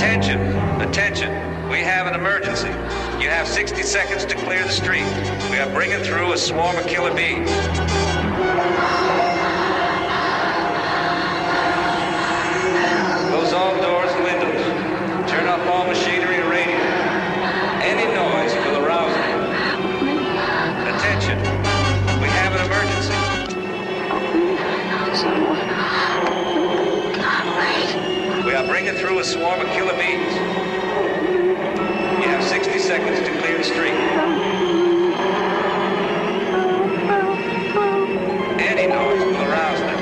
Attention, attention. We have an emergency. You have 60 seconds to clear the street. We are bringing through a swarm of killer bees. Close all doors and windows. Turn off all machinery and radio. Any noise will arouse them. Attention, we have an emergency. We are bringing through a swarm of killer bees. You have 60 seconds to clear the street. Any noise will arouse them.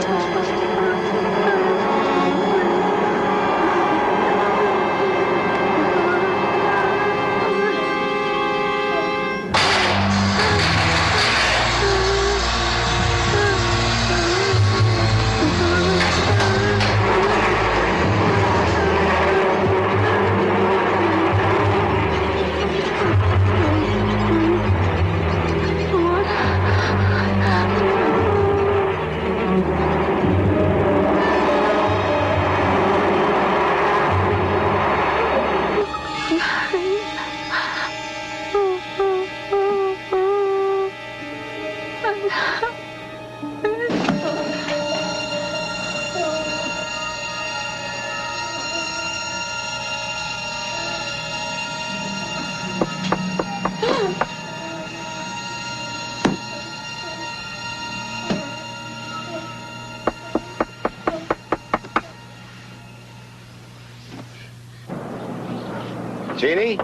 Jeannie?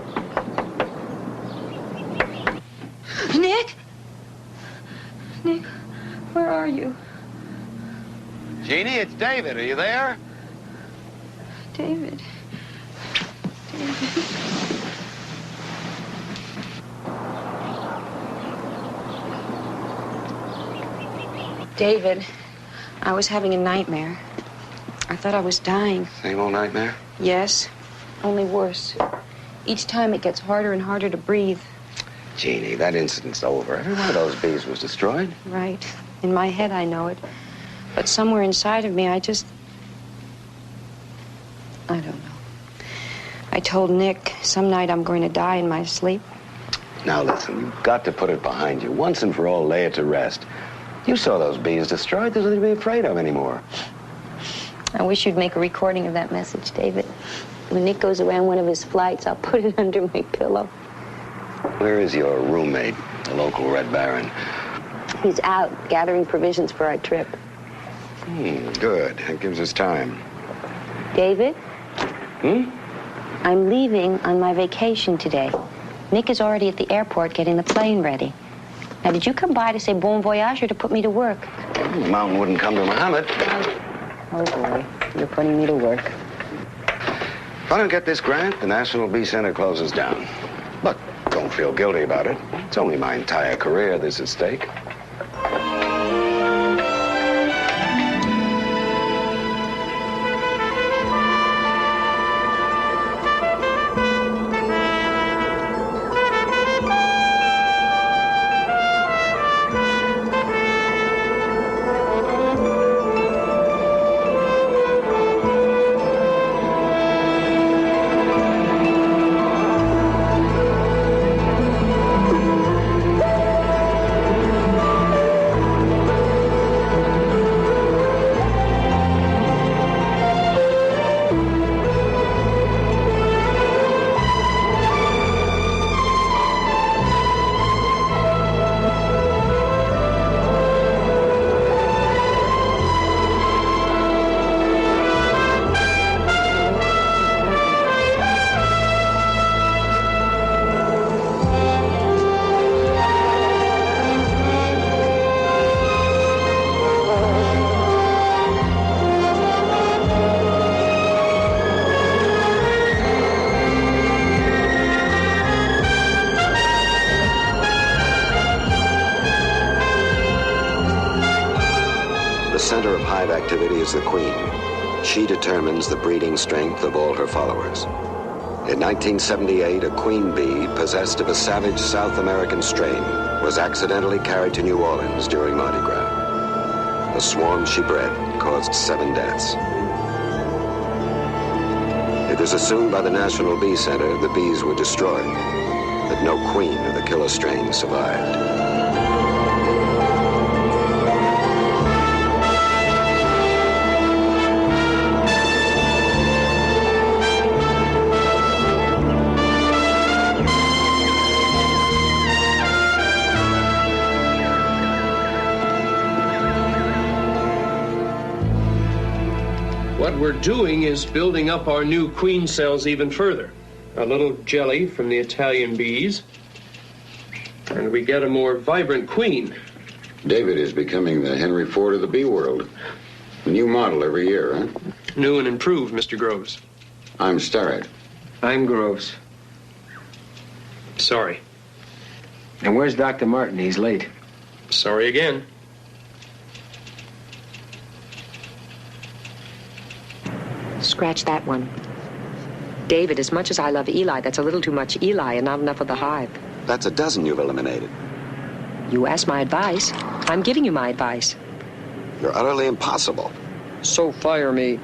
Nick? Nick, where are you? Jeannie, it's David. Are you there? David. David, I was having a nightmare. I thought I was dying. Same old nightmare? Yes, only worse. Each time it gets harder and harder to breathe. Jeannie, that incident's over. Every one of those bees was destroyed. Right. In my head, I know it. But somewhere inside of me, I don't know. I told Nick some night I'm going to die in my sleep. Now listen, you've got to put it behind you. Once and for all, lay it to rest. You saw those bees destroyed. There's nothing to be afraid of anymore. I wish you'd make a recording of that message, David. When Nick goes away on one of his flights, I'll put it under my pillow. Where is your roommate, the local Red Baron? He's out gathering provisions for our trip. Good. That gives us time. David? I'm leaving on my vacation today. Nick is already at the airport getting the plane ready. Now, did you come by to say bon voyage or to put me to work? The mountain wouldn't come to Muhammad. Oh, boy. You're putting me to work. If I don't get this grant, the National Bee Center closes down. But don't feel guilty about it. It's only my entire career that's at stake. Center of hive activity is the queen. She determines the breeding strength of all her followers. In 1978, a queen bee possessed of a savage South American strain was accidentally carried to New Orleans during Mardi Gras. The swarm she bred caused 7 deaths. It was assumed by the National Bee Center the bees were destroyed, that no queen of the killer strain survived. What we're doing is building up our new queen cells even further. A little jelly from the Italian bees, and we get a more vibrant queen. David is becoming the Henry Ford of the bee world. A new model every year, huh? New and improved, Mr. Groves. I'm Starrett. I'm Groves. Sorry. And where's Dr. Martin? He's late. Sorry again. Scratch that one. David, as much as I love Eli, that's a little too much Eli and not enough of the hive. That's a dozen you've eliminated. You asked my advice. I'm giving you my advice. You're utterly impossible. So fire me.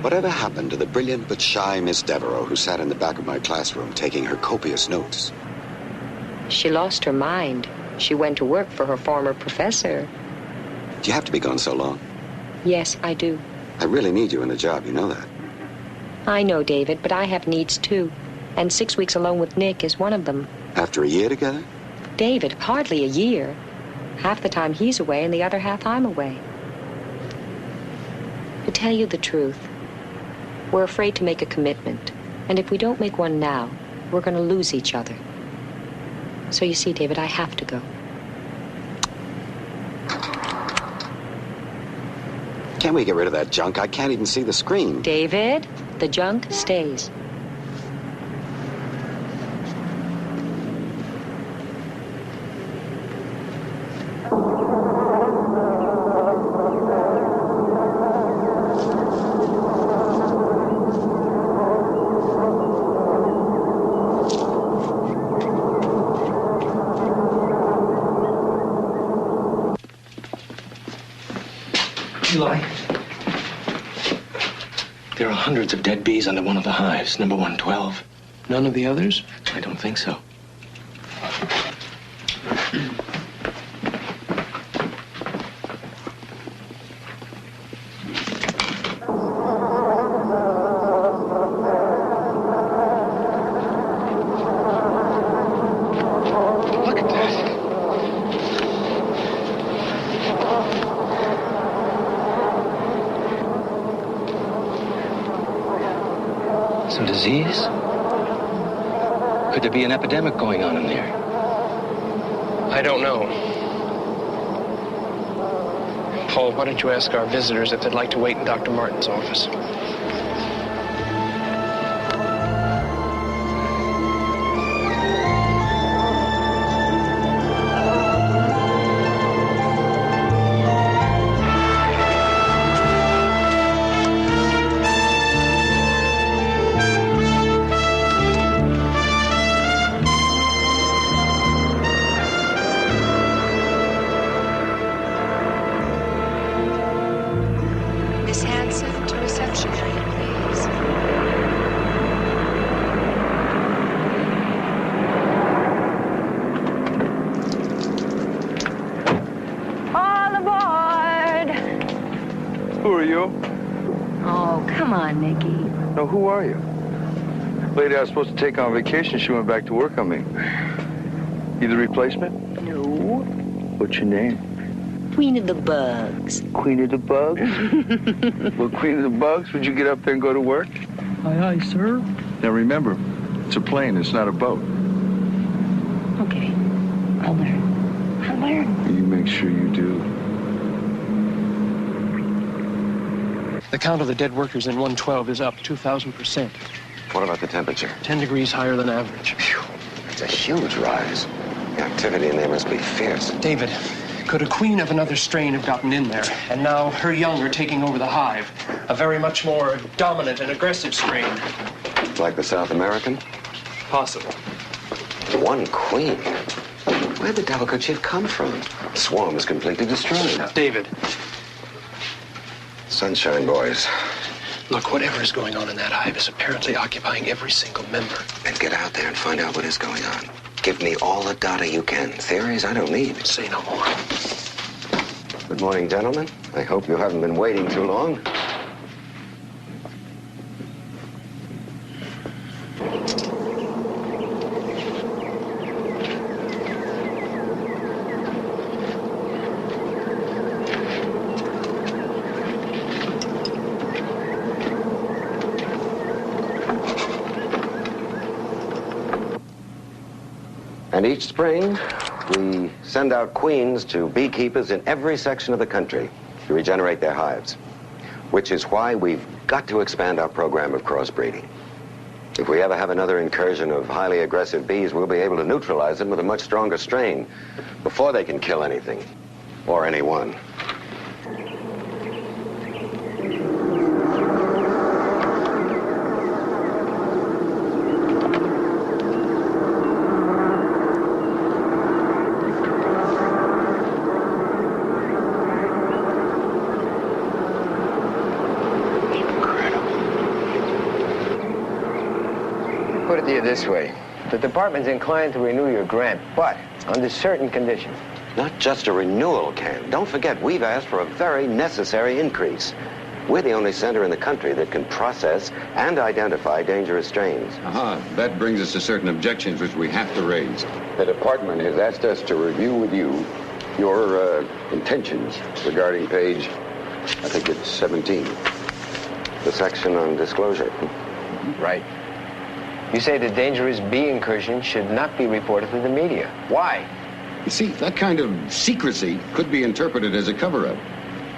Whatever happened to the brilliant but shy Miss Devereaux who sat in the back of my classroom taking her copious notes? She lost her mind. She went to work for her former professor. Do you have to be gone so long? Yes, I do. I really need you in the job, you know that. I know, David, but I have needs too. And 6 weeks alone with Nick is one of them. After a year together? David, hardly a year. Half the time he's away and the other half I'm away. To tell you the truth, we're afraid to make a commitment. And if we don't make one now, we're going to lose each other. So you see, David, I have to go. Can't we get rid of that junk? I can't even see the screen. David, the junk stays. Eli, there are hundreds of dead bees under one of the hives, number 112. None of the others? I don't think so. Look at that. Some disease? Could there be an epidemic going on in there? I don't know. Paul, why don't you ask our visitors if they'd like to wait in Dr. Martin's office? Miss Hanson to reception area, please. All aboard! Who are you? Oh, come on, Nicky. No, who are you? Lady I was supposed to take on vacation, she went back to work on me. You the replacement? No. What's your name? Queen of the Bugs. Queen of the Bugs? Well, Queen of the Bugs, would you get up there and go to work? Aye, aye, sir. Now remember, it's a plane, it's not a boat. Okay. I'll learn. I'll learn. You make sure you do. The count of the dead workers in 112 is up 2,000%. What about the temperature? 10 degrees higher than average. Phew, that's a huge rise. The activity in there must be fierce. David, could a queen of another strain have gotten in there? And now her young are taking over the hive. A very much more dominant and aggressive strain. Like the South American? Possible. One queen? Where the devil could she have come from? The swarm is completely destroyed. David. Sunshine, boys. Look, whatever is going on in that hive is apparently occupying every single member. Then get out there and find out what is going on. Give me all the data you can. Theories I don't need. Say no more. Good morning, gentlemen. I hope you haven't been waiting too long. And each spring, we send out queens to beekeepers in every section of the country to regenerate their hives, which is why we've got to expand our program of crossbreeding. If we ever have another incursion of highly aggressive bees, we'll be able to neutralize them with a much stronger strain before they can kill anything or anyone. Put it to you this way. The department's inclined to renew your grant, but under certain conditions. Not just a renewal, Ken. Don't forget, we've asked for a very necessary increase. We're the only center in the country that can process and identify dangerous strains. That brings us to certain objections which we have to raise. The department has asked us to review with you your intentions regarding page, I think it's 17. The section on disclosure. Right. You say the dangerous bee incursion should not be reported to the media. Why? You see, that kind of secrecy could be interpreted as a cover-up.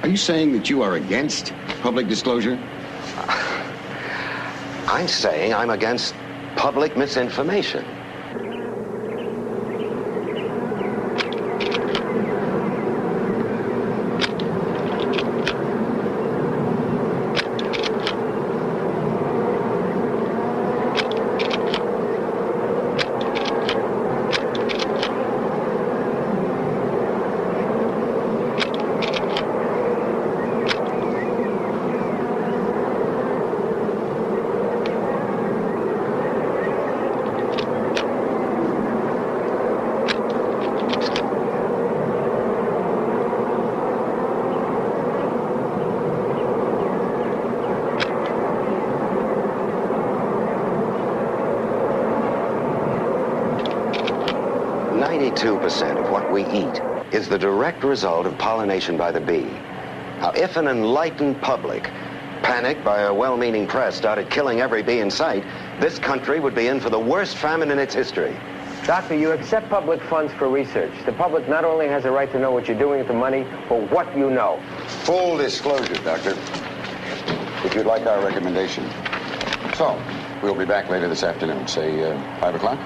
Are you saying that you are against public disclosure? I'm saying I'm against public misinformation. Of what we eat is the direct result of pollination by the bee. Now, if an enlightened public, panicked by a well-meaning press, started killing every bee in sight, this country would be in for the worst famine in its history. Doctor, you accept public funds for research. The public not only has a right to know what you're doing with the money, but what you know. Full disclosure, Doctor, if you'd like our recommendation. So, we'll be back later this afternoon, say 5 o'clock.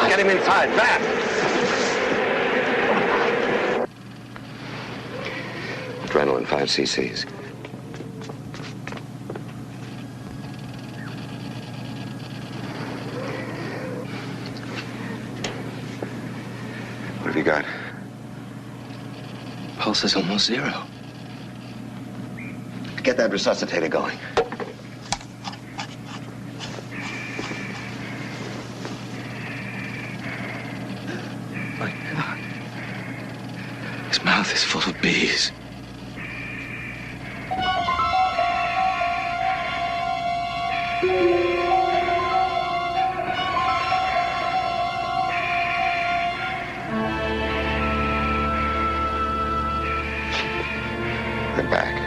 Get him inside, fast! Adrenaline, 5 cc's. What have you got? Pulse is almost 0. Get that resuscitator going. is full of bees. They're back.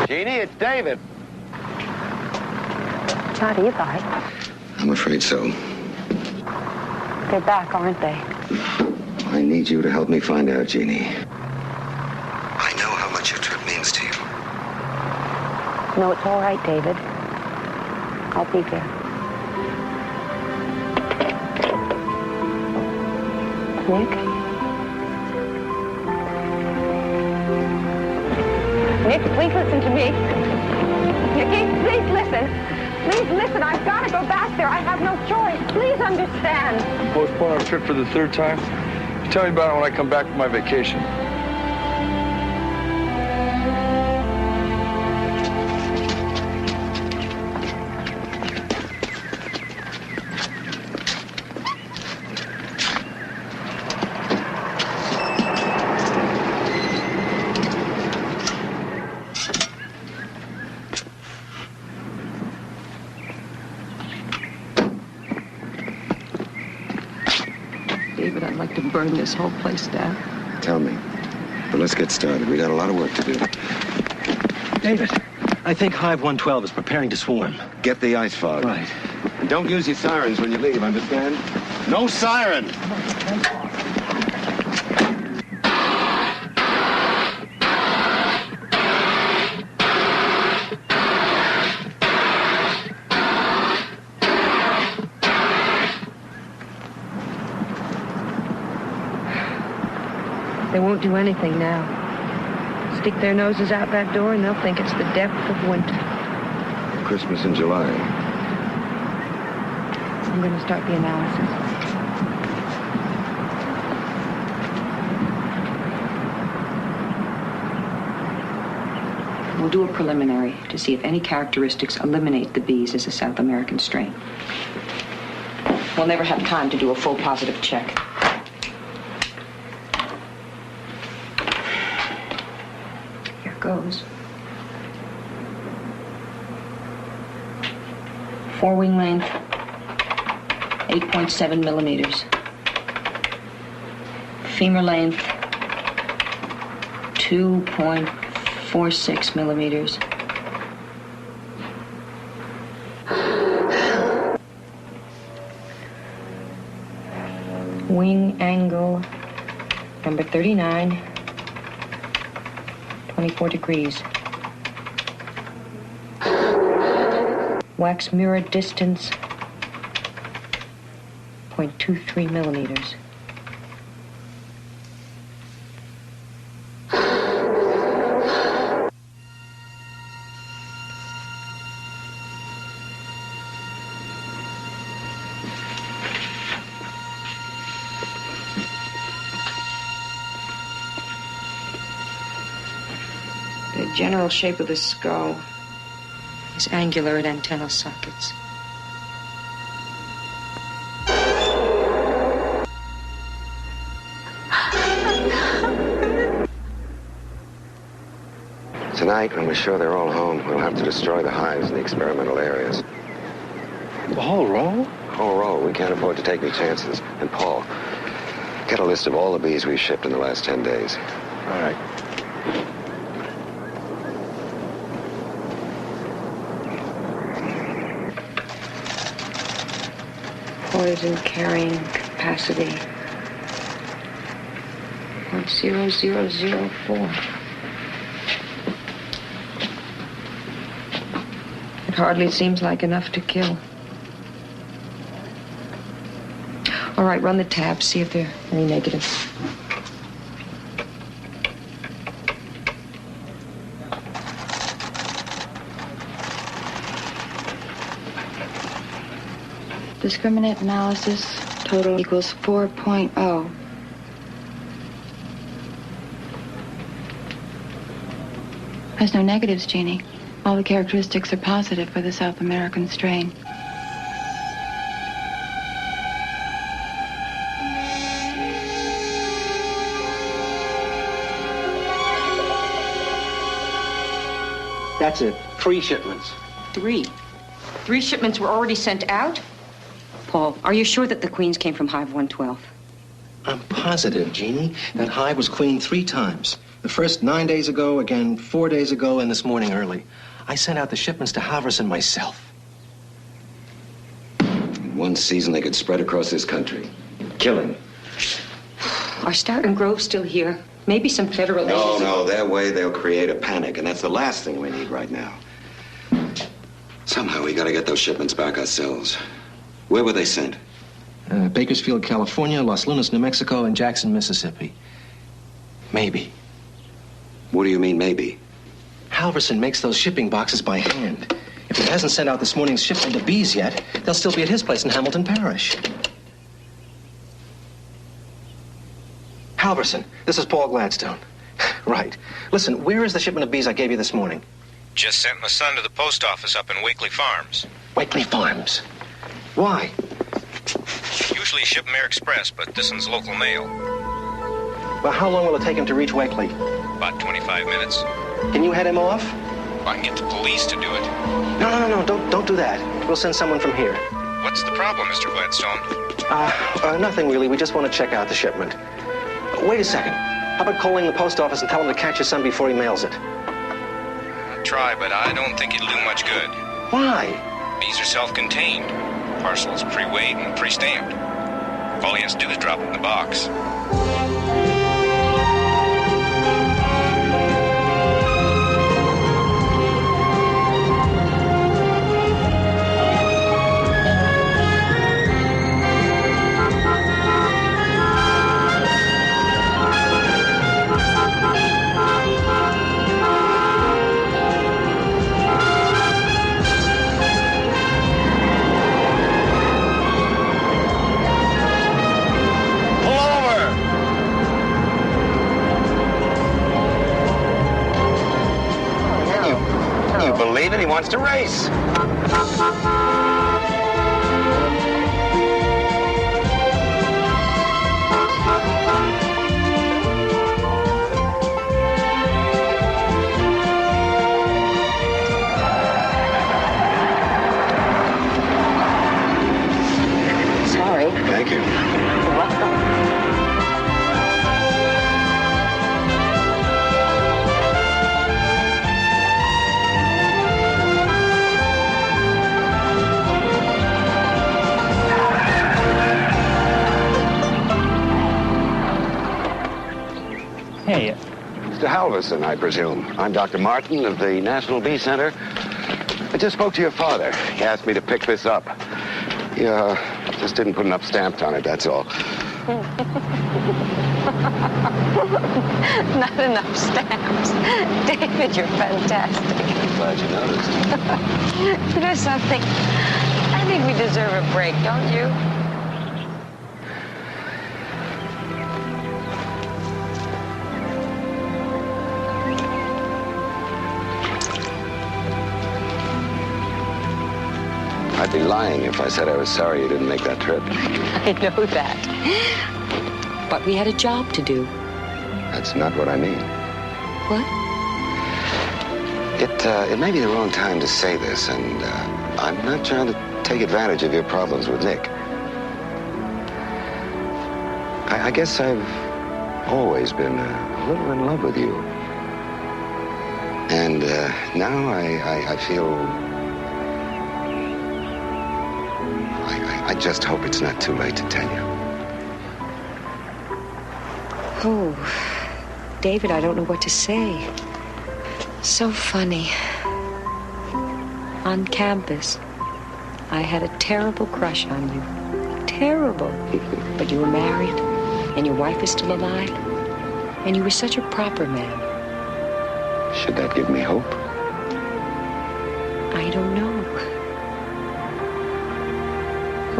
Jeannie, it's David. Johnny, you guys. I'm afraid so. They're back, aren't they? I need you to help me find out, Jeannie. I know how much your trip means to you. No, it's all right, David. I'll be there. Nick? Nick, please listen to me. Nicky, please listen. Please listen. I've got to go back there. I have no choice. Please understand. Postpone our trip for the third time? Tell me about it when I come back from my vacation. David, I'd like to burn this whole place down. Tell me. But let's get started. We got a lot of work to do. David, I think Hive 112 is preparing to swarm. Get the ice fog. Right. And don't use your sirens when you leave, understand? No siren! They won't do anything now. Stick their noses out that door and they'll think it's the depth of winter. Christmas in July. I'm going to start the analysis. We'll do a preliminary to see if any characteristics eliminate the bees as a South American strain. We'll never have time to do a full positive check. Here goes. 4 wing length, 8.7 millimeters. Femur length, 2.46 millimeters. Wing angle number 39, 24 degrees. Wax mirror distance, 0.23 millimeters. The general shape of the skull is angular at antennal sockets. Tonight, when we're sure they're all home, we'll have to destroy the hives in the experimental areas. The whole row? Whole row. We can't afford to take any chances. And Paul, get a list of all the bees we've shipped in the last 10 days. All right. Poison carrying capacity, 0.0004. It hardly seems like enough to kill. All right, run the tabs, see if there are any negatives. Discriminant analysis total equals 4.0. There's no negatives, Jeannie. All the characteristics are positive for the South American strain. That's it. 3 shipments. 3? 3 shipments were already sent out? Paul, are you sure that the queens came from Hive 112? I'm positive, Jeannie. That hive was queened 3 times. The first 9 days ago, again 4 days ago, and this morning early. I sent out the shipments to Halverson myself. In one season, they could spread across this country. Killing. Are Stout and Grove still here? Maybe some federal agents... No, their way, they'll create a panic, and that's the last thing we need right now. Somehow we gotta get those shipments back ourselves. Where were they sent? Bakersfield, California, Los Lunas, New Mexico, and Jackson, Mississippi. Maybe. What do you mean, maybe? Halverson makes those shipping boxes by hand. If he hasn't sent out this morning's shipment of bees yet, they'll still be at his place in Hamilton Parish. Halverson, this is Paul Gladstone. Right. Listen, where is the shipment of bees I gave you this morning? Just sent my son to the post office up in Wakely Farms. Wakely Farms? Why? Usually ship 'em Air Express, but this one's local mail. Well, how long will it take him to reach Wakely? About 25 minutes. Can you head him off? I can get the police to do it. No, don't do that. We'll send someone from here. What's the problem, Mr. Gladstone? Nothing really. We just want to check out the shipment. Wait a second. How about calling the post office and tell him to catch your son before he mails it? I'll try, but I don't think it'll do much good. Why? Bees are self-contained. Parcel's pre-weighed and pre-stamped. All he has to do is drop it in the box. Believe it, he wants to race. Sorry. Thank you. You're welcome. Hey. Mr. Halverson, I presume. I'm Dr. Martin of the National Bee Center. I just spoke to your father. He asked me to pick this up. He just didn't put enough stamps on it, that's all. Not enough stamps. David, you're fantastic. I'm glad you noticed. You know something? I think we deserve a break, don't you? I'd be lying if I said I was sorry you didn't make that trip. I know that. But we had a job to do. That's not what I mean. What? It may be the wrong time to say this, and I'm not trying to take advantage of your problems with Nick. I guess I've always been a little in love with you. And now I feel... I just hope it's not too late to tell you. Oh, David, I don't know what to say. So funny. On campus, I had a terrible crush on you. Terrible. But you were married, and your wife is still alive, and you were such a proper man. Should that give me hope? I don't know.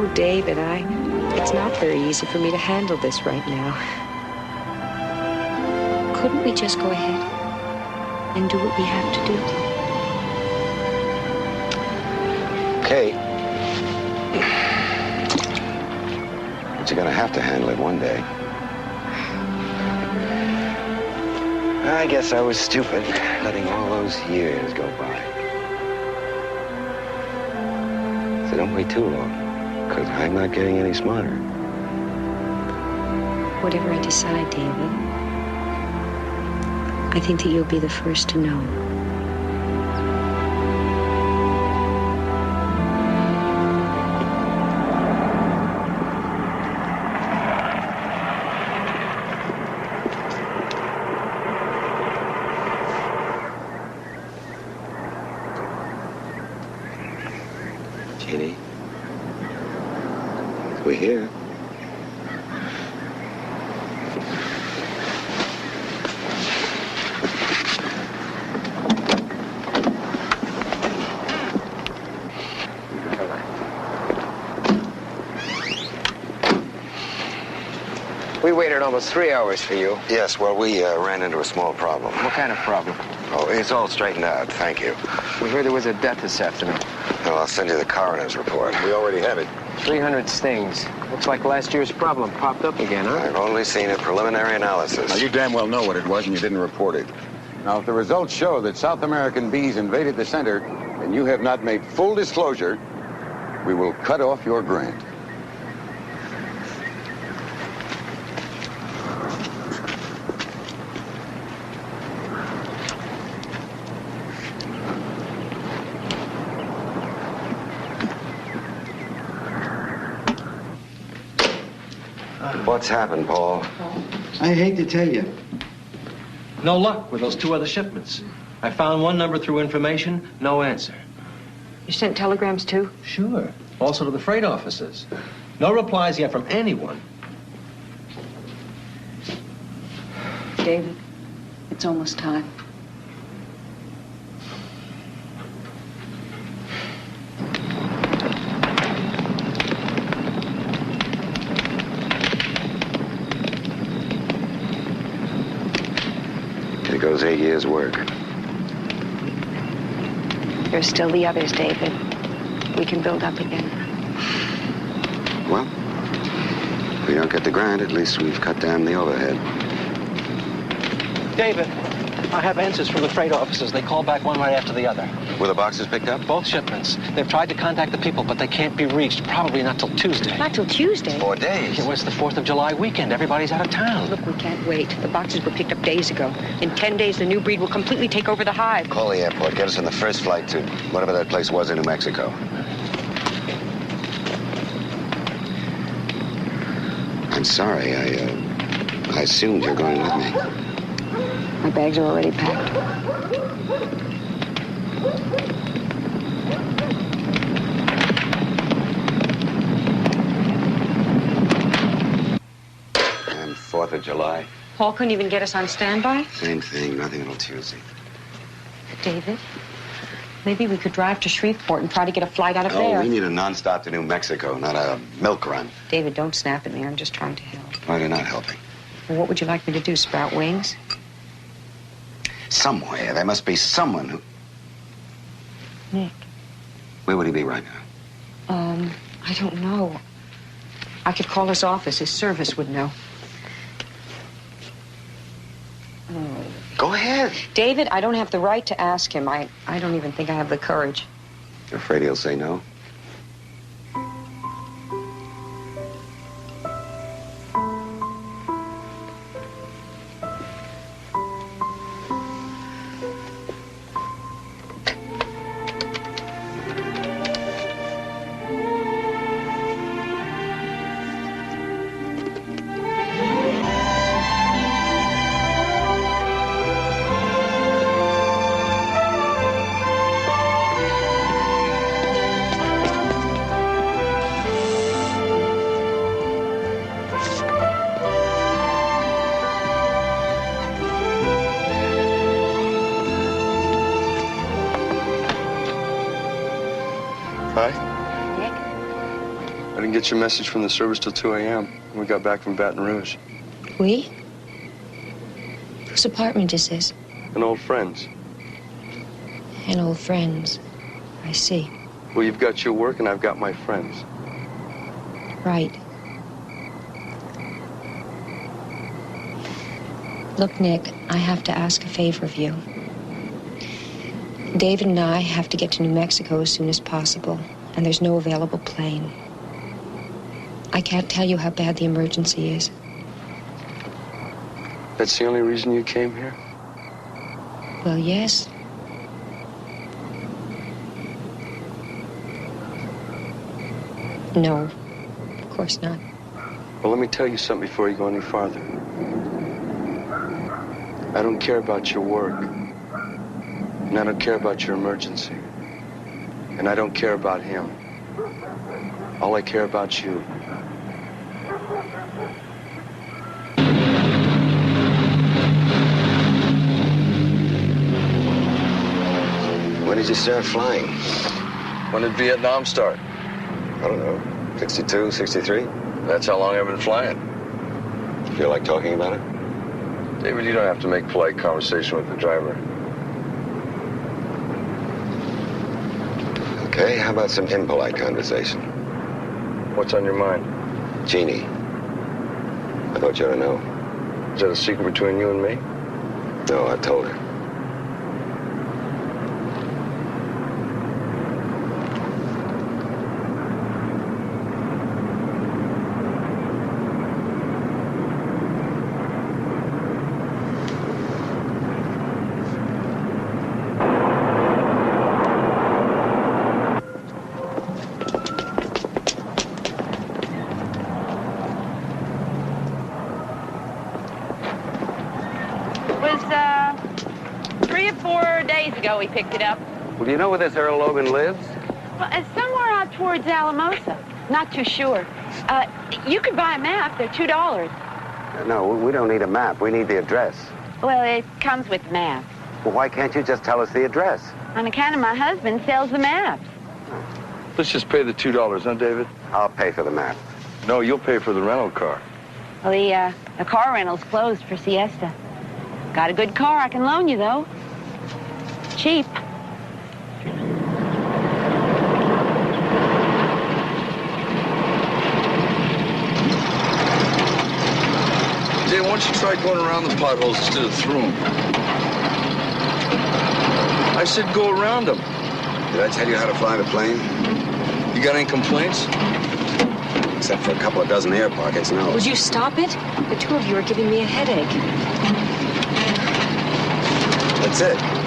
Oh, David, it's not very easy for me to handle this right now. Couldn't we just go ahead and do what we have to do? Kate. But you're gonna have to handle it one day. I guess I was stupid, letting all those years go by. So don't wait too long, because I'm not getting any smarter. Whatever I decide, David, I think that you'll be the first to know. Jeannie, we're here. We waited almost 3 hours for you. Yes, well, we ran into a small problem. What kind of problem? Oh, it's all straightened out, thank you. We heard there was a death this afternoon. Well, I'll send you the coroner's report. We already have it. 300 stings. Looks like last year's problem popped up again, huh? I've only seen a preliminary analysis. Now, you damn well know what it was and you didn't report it. Now, if the results show that South American bees invaded the center and you have not made full disclosure, we will cut off your grant. What's happened, Paul? I hate to tell you. No luck with those 2 other shipments. I found one number through information, no answer. You sent telegrams too? Sure. Also to the freight offices. No replies yet from anyone. David, it's almost time. Here goes 8 years' work. There's still the others, David. We can build up again. Well, if we don't get the grant, at least we've cut down the overhead. David, I have answers from the freight offices. They call back one right after the other. Were the boxes picked up? Both shipments. They've tried to contact the people, but they can't be reached. Probably not till Tuesday. Not till Tuesday? 4 days. It was the 4th of July weekend. Everybody's out of town. Look, we can't wait. The boxes were picked up days ago. In 10 days, the new breed will completely take over the hive. Call the airport. Get us in the first flight to whatever that place was in New Mexico. I'm sorry. I assumed you're going with me. My bags are already packed. And 4th of July. Paul couldn't even get us on standby? Same thing. Nothing until Tuesday. David, maybe we could drive to Shreveport and try to get a flight out of Oh, there. we need a nonstop to New Mexico, not a milk run. David, don't snap at me. I'm just trying to help. Why are they not helping? Well, what would you like me to do, sprout wings? Somewhere. There must be someone who... Nick. Where would he be right now? I don't know. I could call his office. His service would know. Oh. Go ahead. David, I don't have the right to ask him. I don't even think I have the courage. You're afraid he'll say no? didn't get your message from the service till 2 a.m. when we got back from Baton Rouge. We? Whose apartment is this? An old friend's. An old friend's. I see. Well, you've got your work and I've got my friends. Right. Look, Nick, I have to ask a favor of you. David and I have to get to New Mexico as soon as possible, and there's no available plane. I can't tell you how bad the emergency is. That's the only reason you came here? Well, yes. No, of course not. Well, let me tell you something before you go any farther. I don't care about your work. And I don't care about your emergency. And I don't care about him. All I care about you. When did you start flying? When did Vietnam start? I don't know. 62, 63? That's how long I've been flying. Feel like talking about it? David, you don't have to make polite conversation with the driver. Okay, how about some impolite conversation? What's on your mind? Jeannie. I thought you ought to know. Is that a secret between you and me? No, I told her. We picked it up. Well, do you know where this Earl Logan lives? Well, somewhere out towards Alamosa. Not too sure. You could buy a map. They're $2. No, we don't need a map. We need the address. Well, it comes with the map. Well, why can't you just tell us the address? On account of my husband sells the maps. Let's just pay the $2, huh, David? I'll pay for the map. No, you'll pay for the rental car. Well, the car rental's closed for siesta. Got a good car I can loan you, though. Cheap. Dave, why don't you try going around the potholes instead of through them? I said go around them. Did I tell you how to fly the plane? You got any complaints? Except for a couple of dozen air pockets, no. Would you stop it? The two of you are giving me a headache. That's it.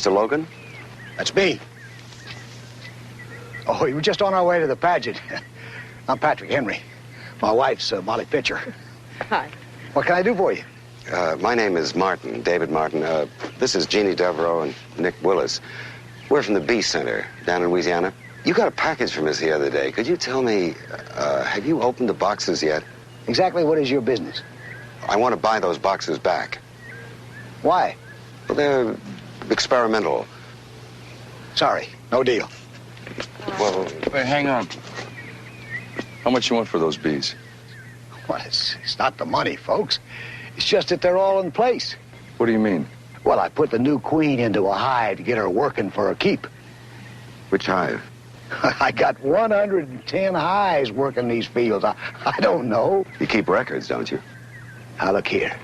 Mr. Logan? That's me. Oh, we were just on our way to the pageant. I'm Patrick Henry. My wife's Molly Pitcher. Hi. What can I do for you? My name is Martin, David Martin. This is Jeannie Devereaux and Nick Willis. We're from the B Center down in Louisiana. You got a package from us the other day. Could you tell me, have you opened the boxes yet? Exactly what is your business? I want to buy those boxes back. Why? Well, they're experimental. Sorry, no deal. Well, wait, hang on. How much you want for those bees? Well, it's not the money, folks. It's just that they're all in place. What do you mean? Well, I put the new queen into a hive to get her working for a keep. Which hive? I got 110 hives working these fields. I don't know. You keep records, don't you? Now, look here.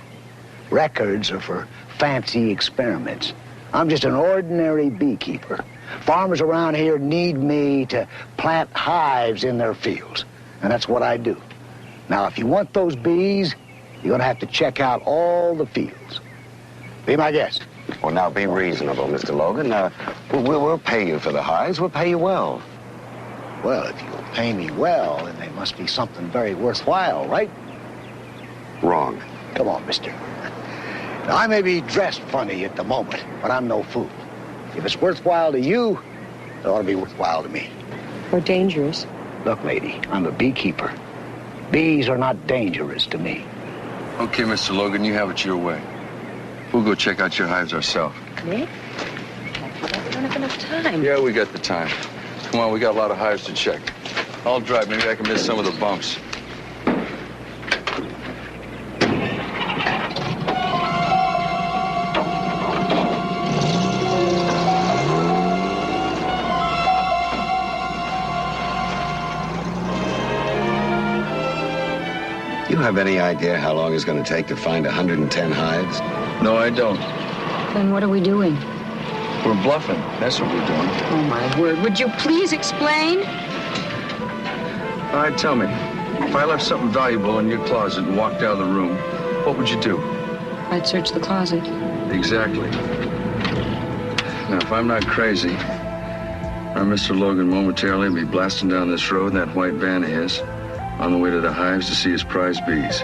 Records are for fancy experiments. I'm just an ordinary beekeeper. Farmers around here need me to plant hives in their fields, and that's what I do. Now, if you want those bees, you're going to have to check out all the fields. Be my guest. Well, now, be reasonable, Mr. Logan. We'll pay you for the hives. We'll pay you well. Well, if you'll pay me well, then they must be something very worthwhile, right? Wrong. Come on, mister. Now, I may be dressed funny at the moment, but I'm no fool. If it's worthwhile to you, it ought to be worthwhile to me. Or dangerous. Look, lady, I'm a beekeeper. Bees are not dangerous to me. Okay, Mr. Logan, you have it your way. We'll go check out your hives ourselves. Nick? We don't have enough time. Yeah, we got the time. Come on, we got a lot of hives to check. I'll drive. Maybe I can miss some of the bumps. You have any idea how long it's going to take to find 110 hives? No, I don't. Then what are we doing? We're bluffing. That's what we're doing. Oh, my word. Would you please explain? All right, tell me. If I left something valuable in your closet and walked out of the room, what would you do? I'd search the closet. Exactly. Now, if I'm not crazy, our Mr. Logan momentarily be blasting down this road in that white van of his, on the way to the hives to see his prize bees.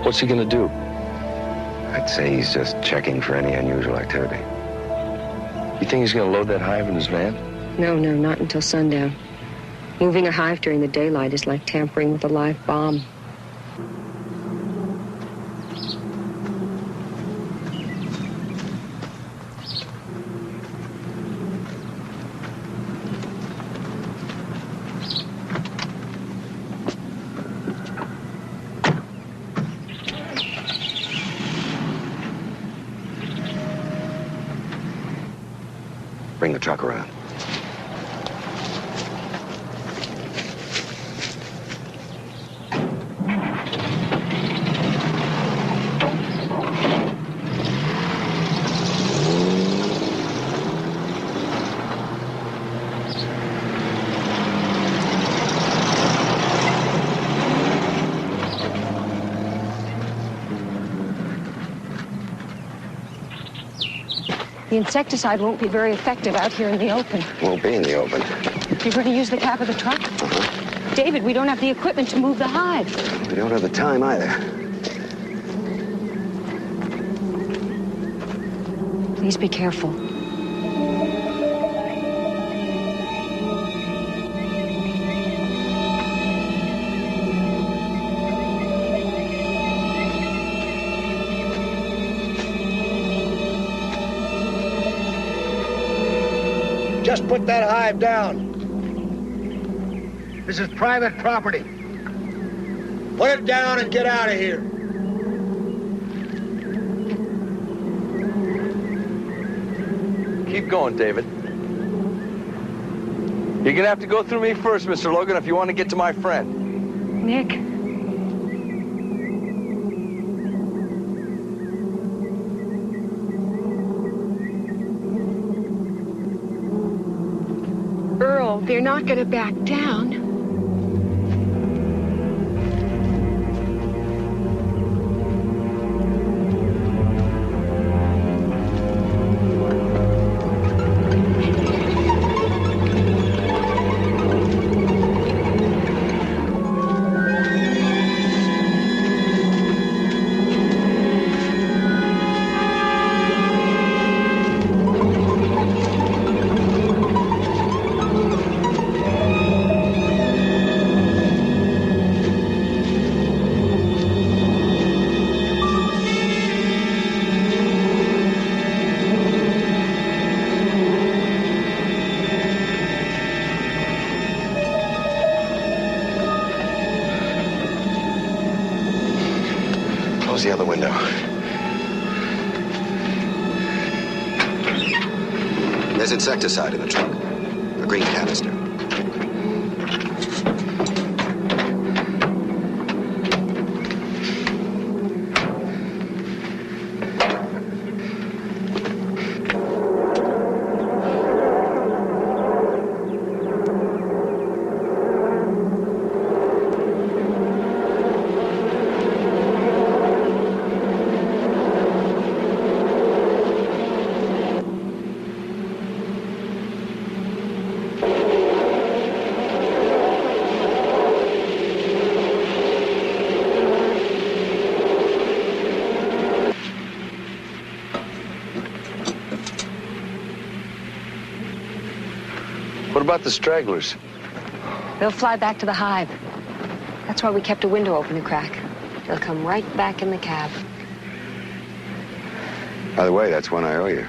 What's he gonna do? I'd say he's just checking for any unusual activity. You think he's gonna load that hive in his van? No, not until sundown. Moving a hive during the daylight is like tampering with a live bomb. Bring the truck around. The insecticide won't be very effective out here in the open. Won't be in the open. You're going to use the cab of the truck? Uh-huh. David, we don't have the equipment to move the hive. We don't have the time either. Please be careful. Just put that hive down. This is private property. Put it down and get out of here. Keep going, David. You're gonna have to go through me first, Mr. Logan, if you want to get to my friend. Nick. Earl, they're not going to back down. Close the other window. There's insecticide in the trunk. A green canister. What about the stragglers? They'll fly back to the hive. That's why we kept a window open a crack. They'll come right back in the cab. By the way, that's one I owe you.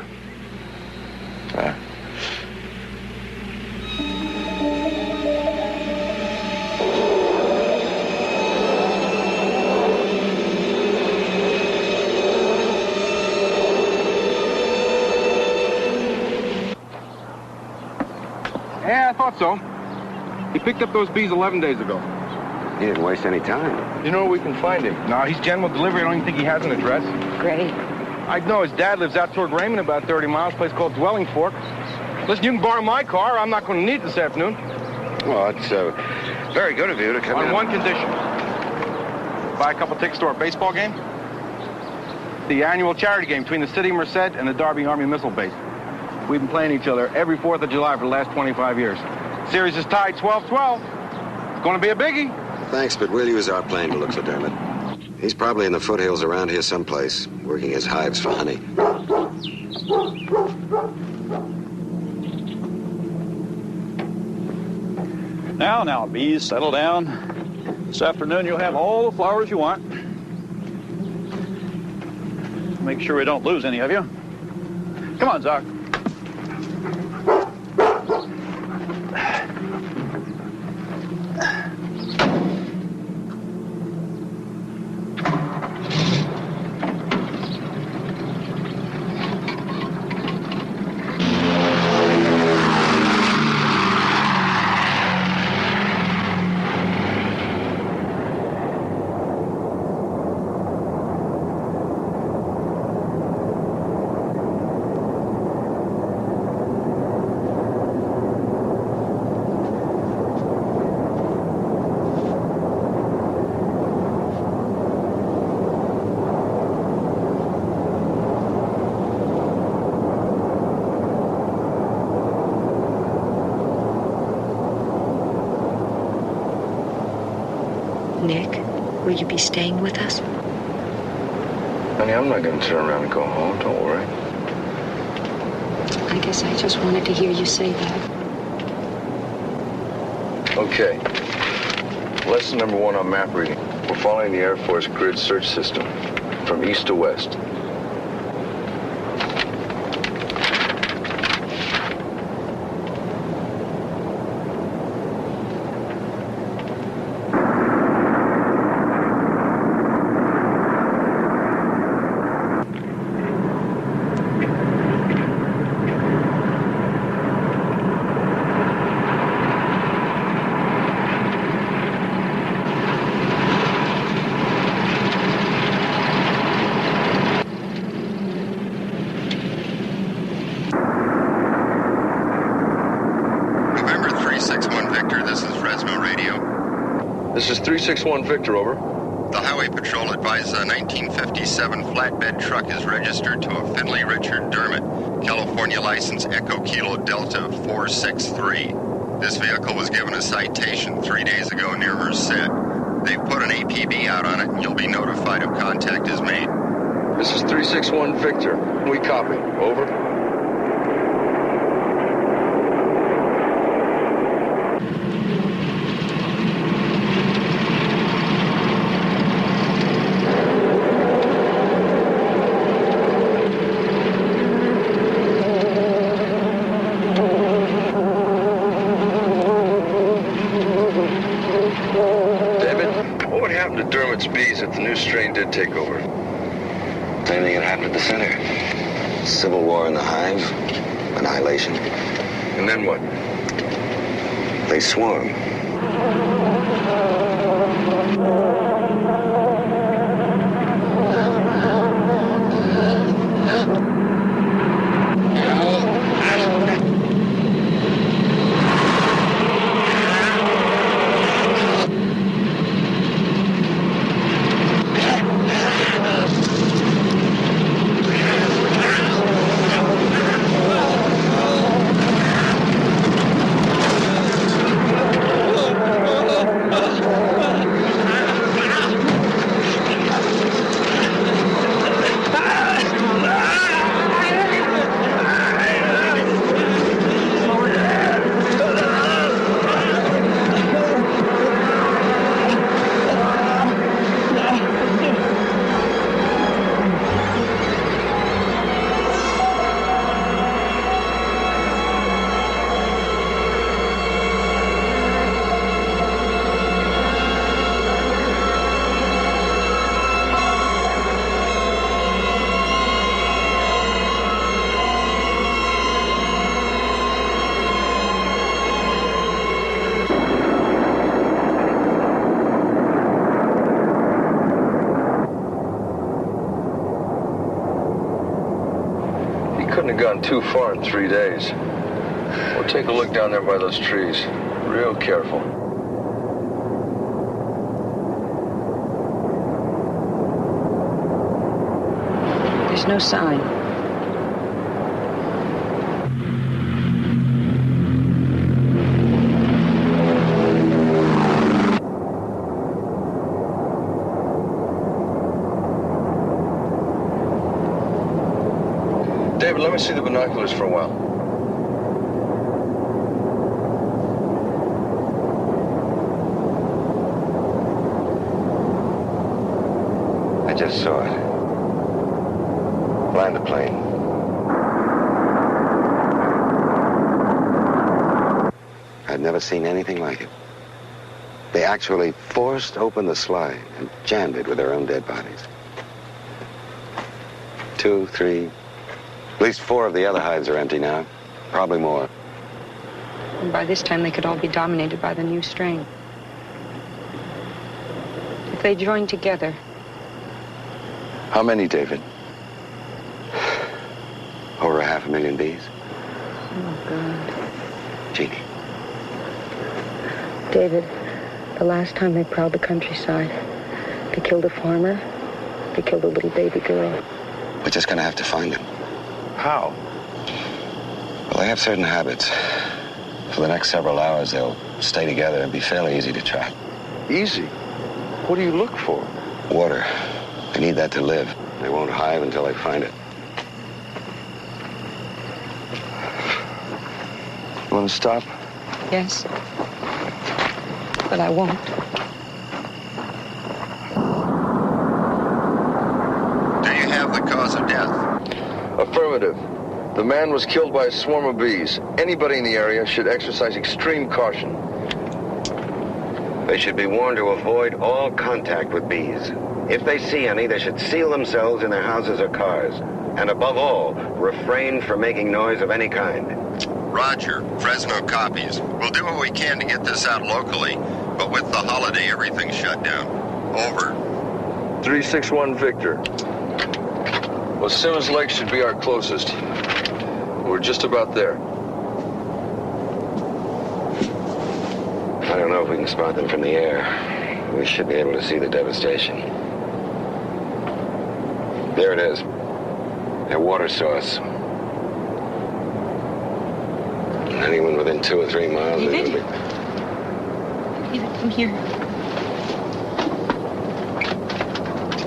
Yeah, I thought so. He picked up those bees 11 days ago. He didn't waste any time. You know where we can find him? No, he's general delivery. I don't even think he has an address. Great. I know his dad lives out toward Raymond, about 30 miles, a place called Dwelling Fork. Listen, you can borrow my car. I'm not going to need it this afternoon. Well, it's very good of you to come in. On one condition. Buy a couple tickets to our baseball game. The annual charity game between the City of Merced and the Darby Army Missile Base. We've been playing each other every 4th of July for the last 25 years. Series is tied 12-12. It's going to be a biggie. Thanks, but we'll use our plane to look for Dermot. He's probably in the foothills around here someplace, working his hives for honey. Now, bees, settle down. This afternoon you'll have all the flowers you want. Make sure we don't lose any of you. Come on, Zoc. Nick, will you be staying with us? Honey, I'm not going to turn around and go home. Don't worry. I guess I just wanted to hear you say that. Okay. Lesson number 1 on map reading. We're following the Air Force grid search system from east to west. This is 361 Victor, over. The Highway Patrol advises a 1957 flatbed truck is registered to a Finley Richard Dermot, California license Echo Kilo Delta 463. This vehicle was given a citation 3 days ago near Merced. They've put an APB out on it, and you'll be notified if contact is made. This is 361 Victor. We copy. Over. Bees if the new strain did take over? Same thing had happened at the center. Civil war in the hive, annihilation. And then what? They swarm. Gone too far in 3 days. We'll take a look down there by those trees. Real careful. There's no sign. David, let me see the binoculars for a while. I just saw it. Land the plane. I'd never seen anything like it. They actually forced open the slide and jammed it with their own dead bodies. 2, 3... At least 4 of the other hives are empty now. Probably more. And by this time, they could all be dominated by the new strain. If they joined together. How many, David? Over 500,000 bees. Oh, God. Jeannie. David, the last time they prowled the countryside, they killed a farmer. They killed a little baby girl. We're just gonna have to find them. How? Well, they have certain habits. For the next several hours, they'll stay together and be fairly easy to track. Easy? What do you look for? Water. They need that to live. They won't hive until they find it. You want to stop? Yes. But I won't. Do you have the cause of death? Affirmative. The man was killed by a swarm of bees. Anybody in the area should exercise extreme caution. They should be warned to avoid all contact with bees. If they see any, they should seal themselves in their houses or cars. And above all, refrain from making noise of any kind. Roger. Fresno copies. We'll do what we can to get this out locally, but with the holiday, everything's shut down. Over. 361 Victor. Well, Simmons Lake should be our closest. We're just about there. I don't know if we can spot them from the air. We should be able to see the devastation. There it is. Their water source. Anyone within 2 or 3 miles... David? David, come here.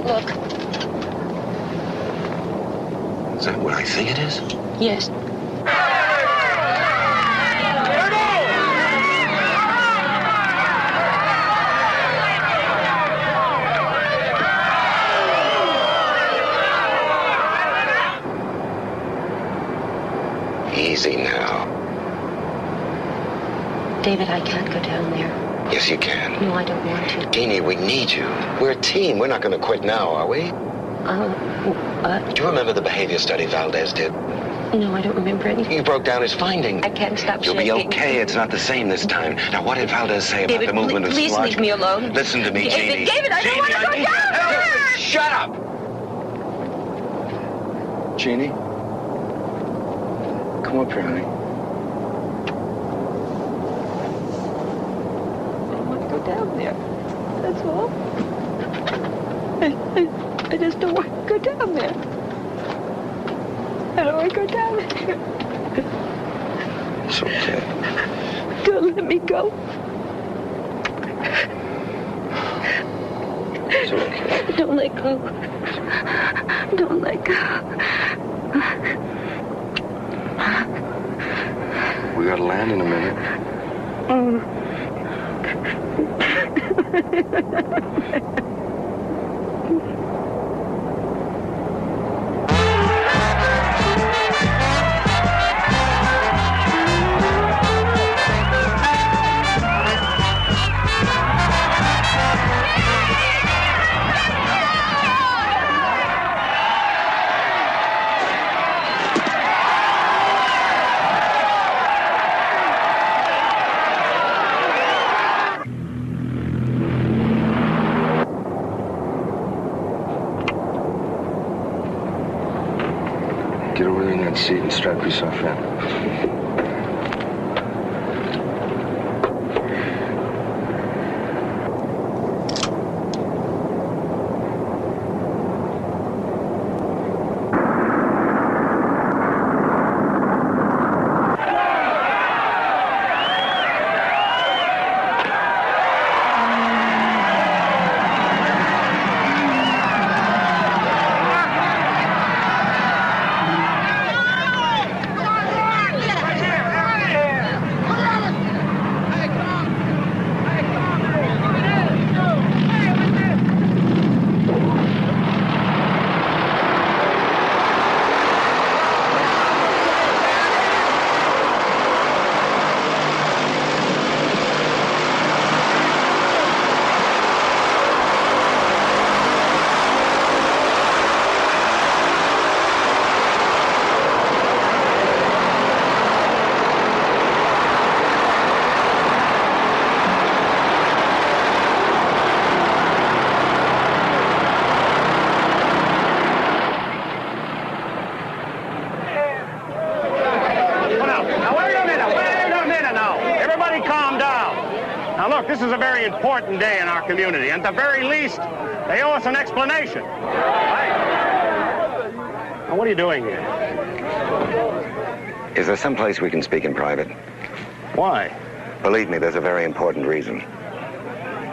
Look. Is that what I think it is? Yes. Easy now. David, I can't go down there. Yes, you can. No, I don't want to. Jeannie, we need you. We're a team. We're not going to quit now, are we? Do you remember the behavior study Valdez did? No, I don't remember anything. You broke down his findings. I can't stop You'll be shaking. okay. It's not the same this time. Now, what did Valdez say about the movement of sludge? Please leave me alone. Listen to me, Jeannie. David, I don't want to go down there! Shut up! Jeannie? Come up here, honey. I don't want to go down there. That's all. I just don't want to go down there. I don't want to go down there. It's okay. Don't let me go. It's okay. Don't let go. Don't let go. We gotta land in a minute. Get over there in that seat and strap yourself in. This is a very important day in our community, and at the very least, they owe us an explanation. Right? Now, what are you doing here? Is there some place we can speak in private? Why? Believe me, there's a very important reason.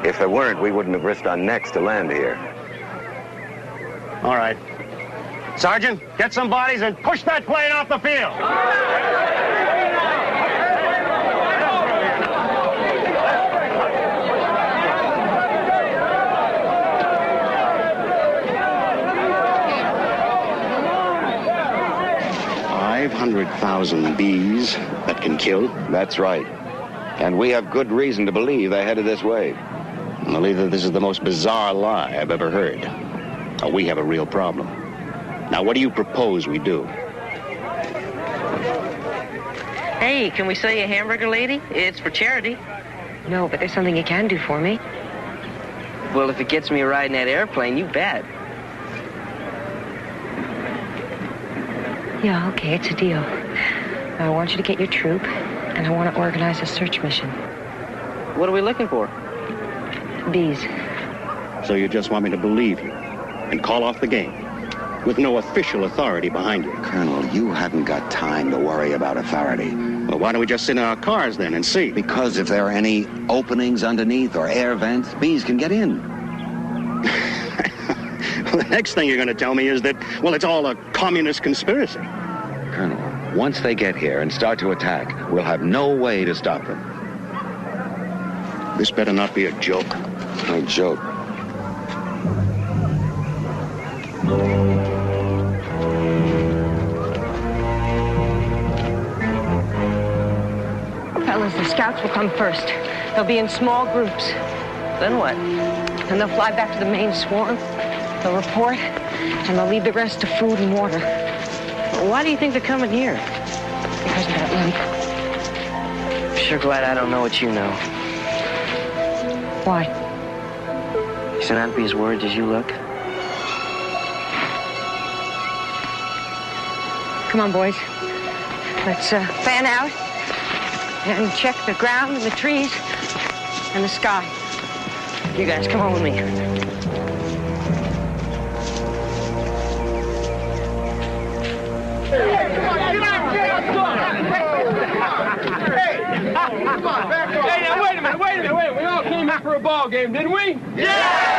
If there weren't, we wouldn't have risked our necks to land here. All right. Sergeant, get some bodies and push that plane off the field. 500,000 bees that can kill? That's right. And we have good reason to believe they're headed this way. Well, either this is the most bizarre lie I've ever heard, or we have a real problem. Now, what do you propose we do? Hey, can we sell you a hamburger, lady? It's for charity. No, but there's something you can do for me. Well, if it gets me a ride in that airplane, you bet. Yeah, okay, it's a deal. I want you to get your troop, and I want to organize a search mission. What are we looking for? Bees. So you just want me to believe you and call off the game with no official authority behind you? Colonel, you haven't got time to worry about authority. Well, why don't we just sit in our cars then and see? Because if there are any openings underneath or air vents, bees can get in. Well, the next thing you're going to tell me is that, well, it's all a communist conspiracy. Colonel, once they get here and start to attack, we'll have no way to stop them. This better not be a joke. No joke. Fellas, the scouts will come first. They'll be in small groups. Then what? And they'll fly back to the main swarm. They'll report, and they'll leave the rest to food and water. Why do you think they're coming here? Because of that lake. I'm sure glad I don't know what you know. Why? He's not be as worried as you look. Come on, boys. Let's fan out and check the ground and the trees and the sky. You guys, come on with me. Hey, now, wait a minute. We all came here for a ball game, didn't we? Yeah!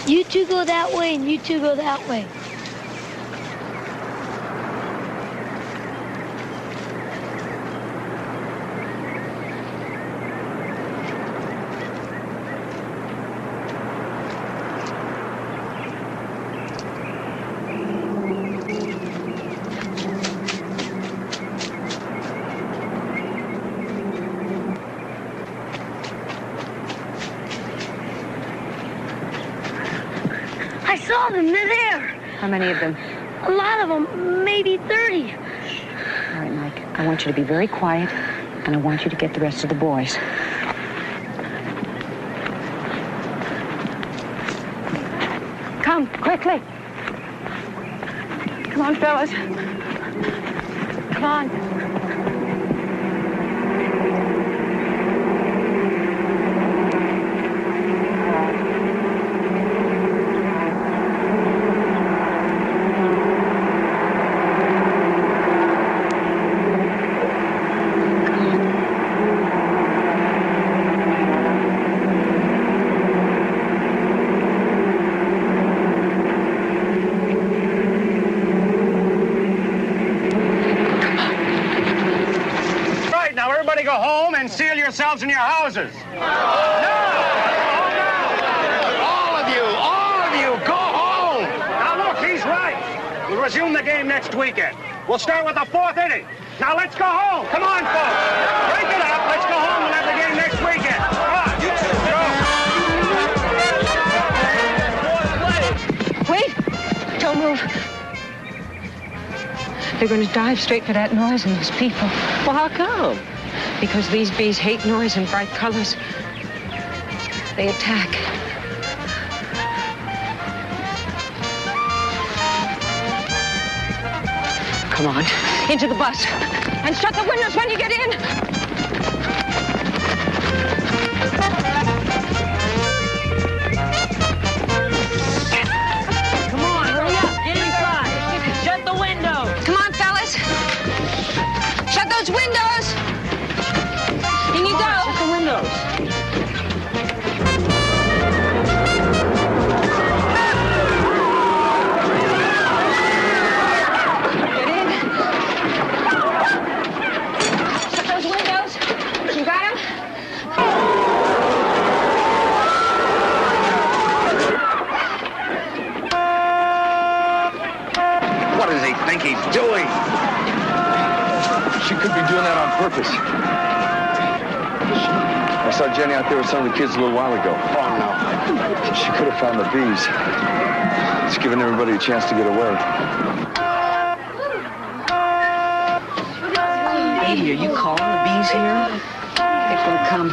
You two go that way, and you two go that way. I saw them. They're there. How many of them? A lot of them. Maybe 30. All right, Mike. I want you to be very quiet, and I want you to get the rest of the boys. Come, quickly. Come on, fellas. Come on. Go home and seal yourselves in your houses. No! All of you, go home! Now look, he's right. We'll resume the game next weekend. We'll start with the 4th inning. Now let's go home. Come on, folks. Break it up. Let's go home and have the game next weekend. Come on. Wait! Don't move. They're going to dive straight for that noise and those people. Well, how come? Because these bees hate noise and bright colors. They attack. Come on, into the bus. And shut the windows when you get in. Come on, hurry up. Get inside. Shut the windows. Come on, fellas. Shut those windows. In you go. Shut the windows. Get in. Shut those windows. You got them? What does he think he's doing? She could be doing that on purpose. I saw Jenny out there with some of the kids a little while ago. Oh, no. She could have found the bees. It's giving everybody a chance to get away. Hey, are you calling the bees here? It will come.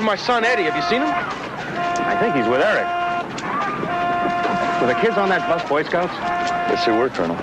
my son, Eddie. Have you seen him? I think he's with Eric. Were the kids on that bus Boy Scouts? Yes, they were, Colonel.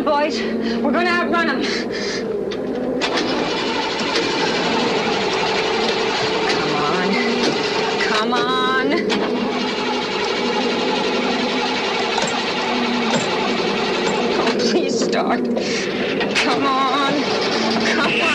Boys, we're going to outrun them. Come on. Oh, please start. Come on. Come on.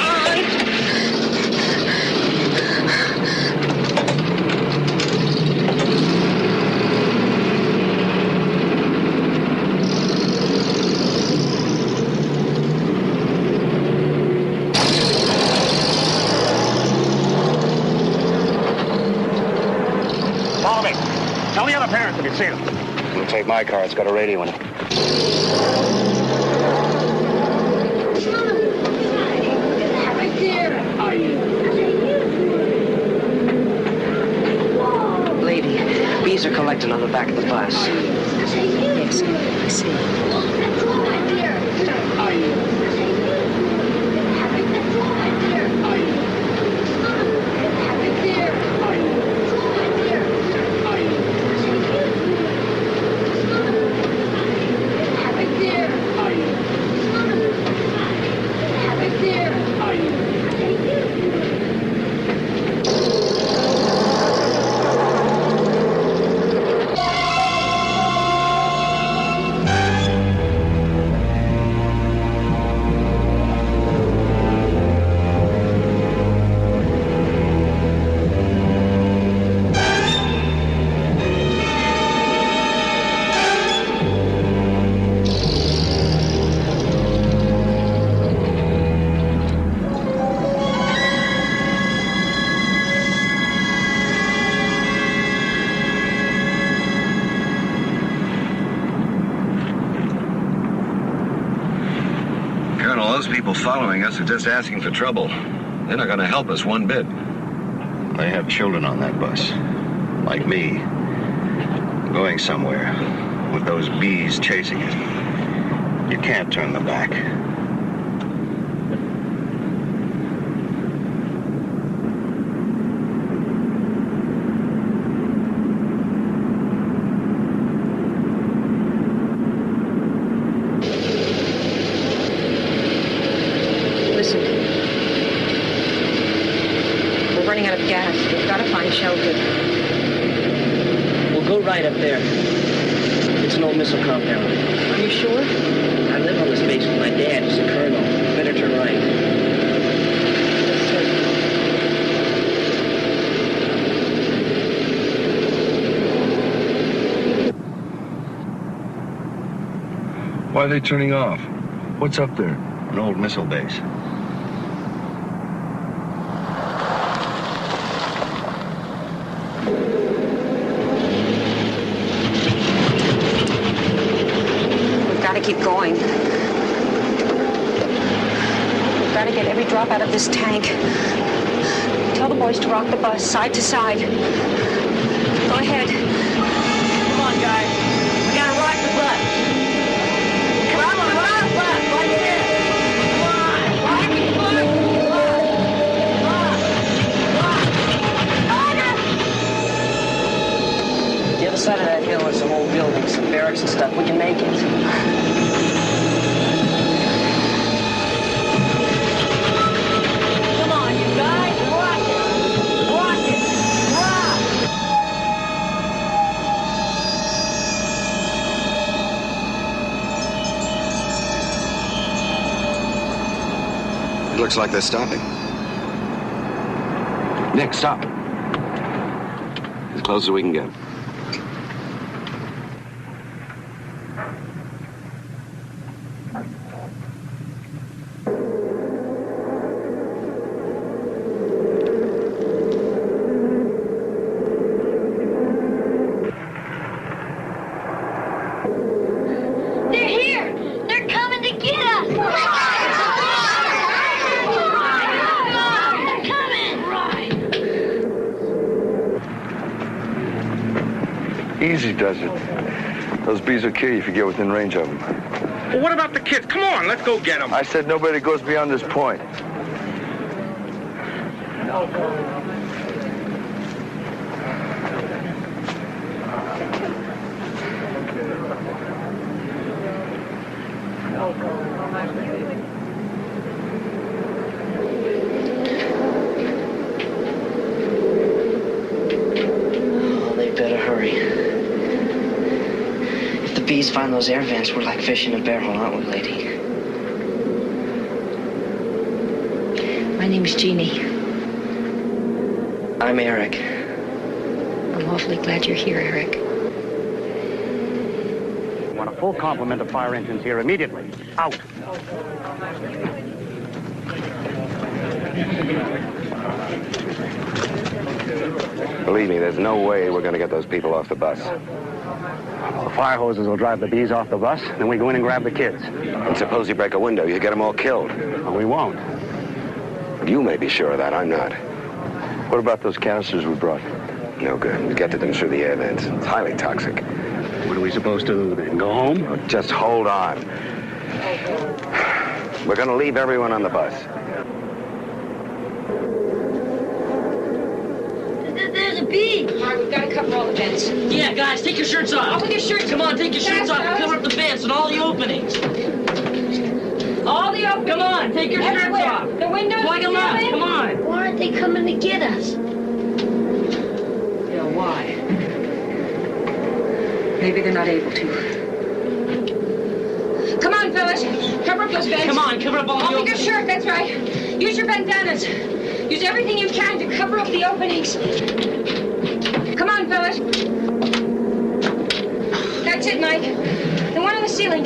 Tell the other parents if you see them. We'll take my car. It's got a radio in it. Lady, bees are collecting on the back of the bus. Yes, I see. Those people following us are just asking for trouble. They're not going to help us one bit. They have children on that bus, like me, going somewhere with those bees chasing it. You can't turn them back. Shelter. We'll go right up there. It's an old missile compound. Are you sure? I live on this base with my dad. He's a colonel. Better turn right. Why are they turning off? What's up there? An old missile base. Keep going. We've got to get every drop out of this tank. Tell the boys to rock the bus side to side. Go ahead. Come on, guys. We got to rock the bus. Come on, rock the bus. Right here. Come on. Rock the bus. The other side of that hill are some old buildings, some barracks and stuff. We can make it. Looks like they're stopping. Nick, stop. As close as we can get. Easy does it. Those bees will kill you if you get within range of them. Well, what about the kids? Come on, let's go get them. I said nobody goes beyond this point. Oh, they better hurry. If the bees find those air vents, we're like fish in a barrel, aren't we, lady? My name's Jeannie. I'm Eric. I'm awfully glad you're here, Eric. I want a full complement of fire engines here immediately. Out. Believe me, there's no way we're going to get those people off the bus. The fire hoses will drive the bees off the bus, then we go in and grab the kids. And suppose you break a window, you get them all killed. Well, we won't. You may be sure of that, I'm not. What about those canisters we brought? No good. We get to them through the air vents. It's highly toxic. What are we supposed to do then? Go home? Oh, just hold on. We're going to leave everyone on the bus. There's a bee. All right, we've got to cover all the vents. Yeah, guys, take your shirts off. Off with your shirts. Come on, take your shirts off and cover up the vents and all the openings. All the openings. Come on, take your shirts Everywhere. off. The windows. Plug them up. Come on. Why aren't they coming to get us? Yeah, why? Maybe they're not able to. Come on, fellas. Cover up those vents. Come on, cover up all the Off with openings. your shirt, that's right. Use your bandanas. Use everything you can to cover up the openings. Come on, fellas. That's it, Mike. The one on the ceiling.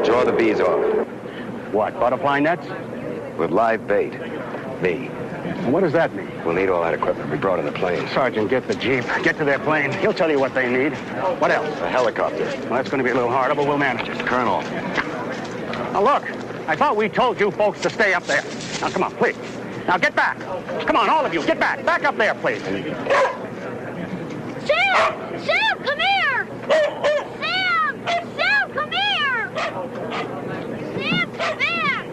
Draw the bees off. What, butterfly nets? With live bait. Bee. And what does that mean? We'll need all that equipment we brought in the plane. Sergeant, get the jeep. Get to their plane. He'll tell you what they need. What else? A helicopter. Well, that's going to be a little harder, but we'll manage it. Colonel. Now, look. I thought we told you folks to stay up there. Now, come on, please. Now, get back. Come on, all of you, get back. Back up there, please. Sam! Sam, come here! Sam! Sam, come here! Sam, come back!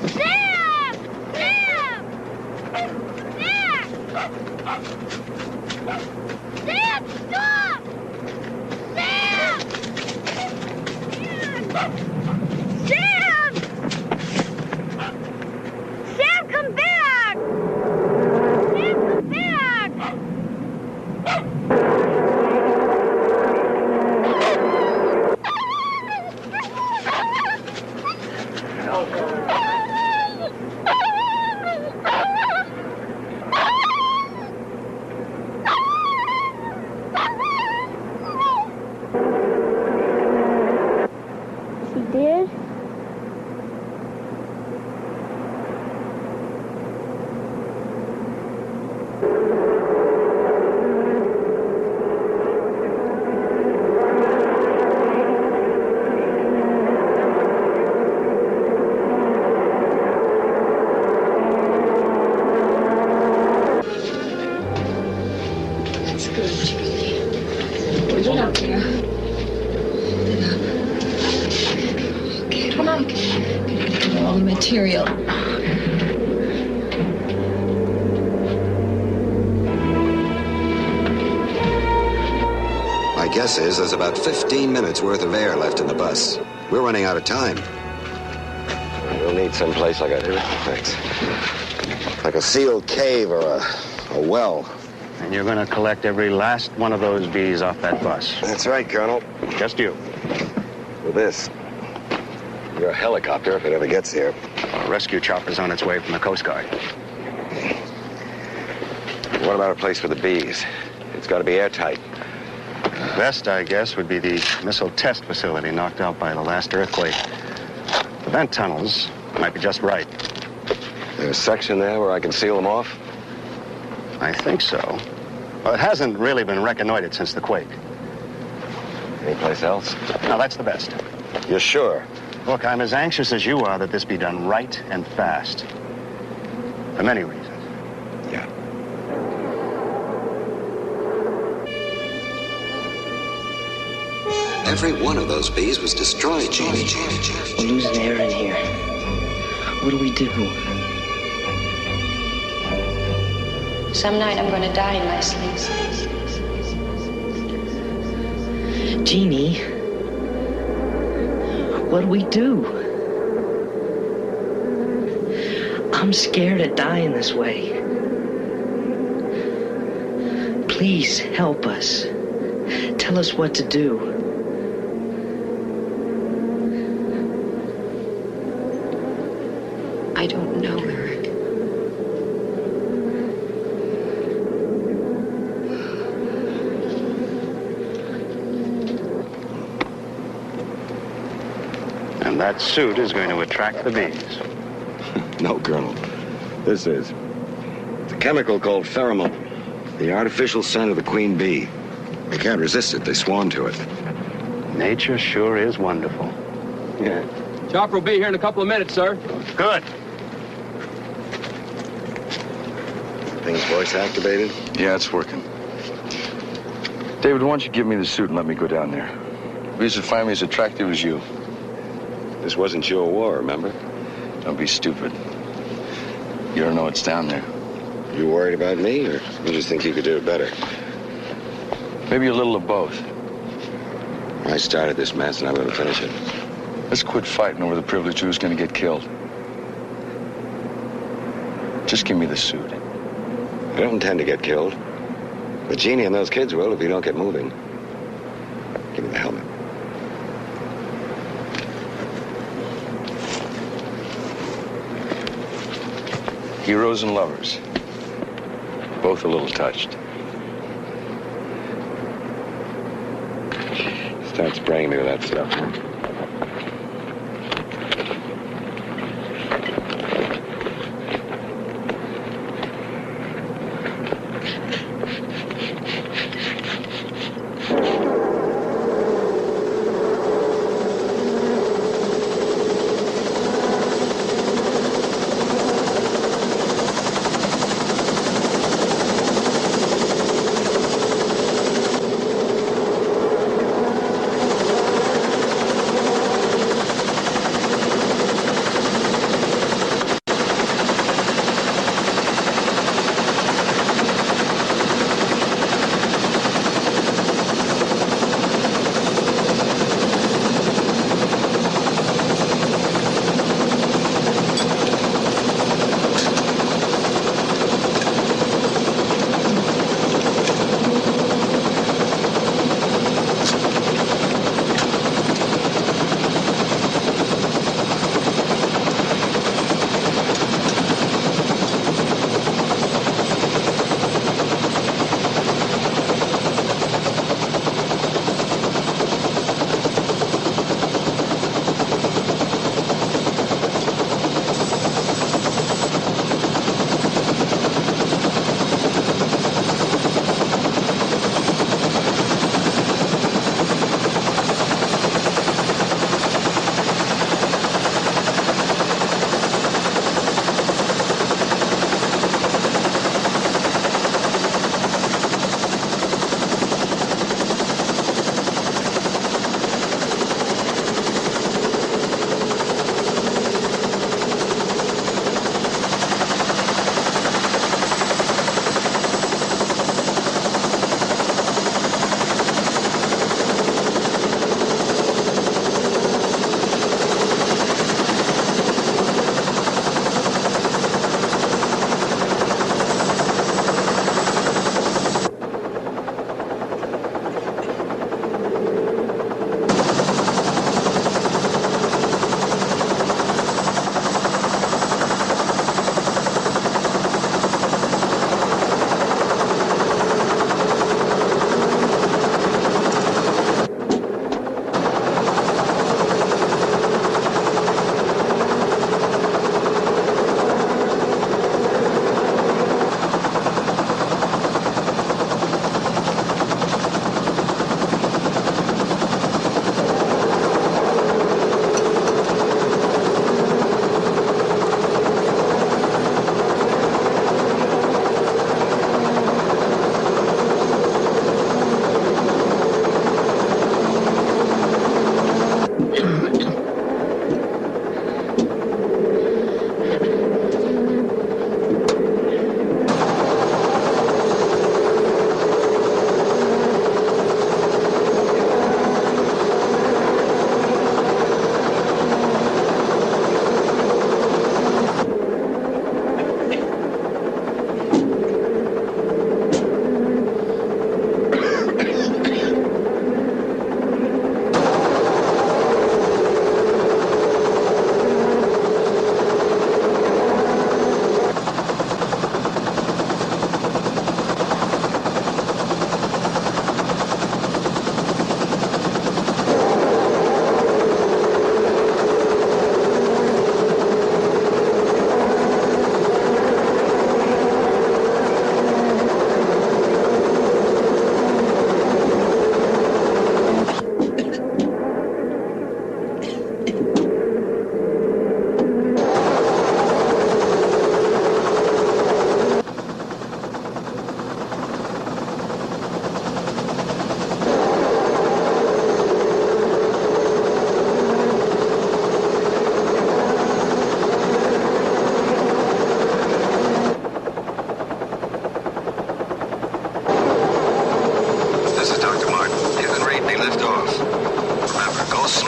Sam! Sam! Sam! Sam, stop! Sam! Sam! Sam, come back! Sam, come back! She did? That's good, Julie. Hold it up there. Hold it up. Okay, come on. Get all the material. My guess is there's about 15 minutes worth of air left in the bus. We're running out of time. We'll need someplace like a sealed cave or a well. And you're going to collect every last one of those bees off that bus. That's right, Colonel. Just you. With this. Your helicopter, if it ever gets here. A rescue chopper's on its way from the Coast Guard. What about a place for the bees? It's got to be airtight. Best, I guess, would be the missile test facility knocked out by the last earthquake. The vent tunnels might be just right. There's a section there where I can seal them off? I think so. Well, it hasn't really been reconnoitered since the quake. Anyplace else? No, that's the best. You're sure? Look, I'm as anxious as you are that this be done right and fast. For many reasons. Yeah. Every one of those bees was destroyed, Jeannie. We're losing air in here. What do we do? Some night I'm going to die in my sleep. Jeannie, what do we do? I'm scared of dying this way. Please help us. Tell us what to do. I don't know, Eric. And that suit is going to attract the bees. No, Colonel. This is. It's a chemical called pheromone. The artificial scent of the queen bee. They can't resist it. They swarm to it. Nature sure is wonderful. Yeah. Chopper will be here in a couple of minutes, sir. Good. Thing's voice activated? Yeah, it's working. David, why don't you give me the suit and let me go down there? Bees would find me as attractive as you. This wasn't your war, remember? Don't be stupid. You don't know what's down there. You worried about me, or you just think you could do it better? Maybe a little of both. I started this mess, and I'm going to finish it. Let's quit fighting over the privilege who's going to get killed. Just give me the suit. I don't intend to get killed. But Jeannie and those kids will if you don't get moving. Give me the helmet. Heroes and lovers. Both a little touched. Start spraying me with that stuff, huh?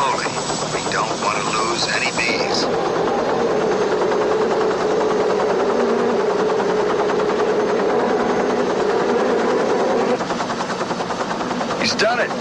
slowly. We don't want to lose any bees. He's done it.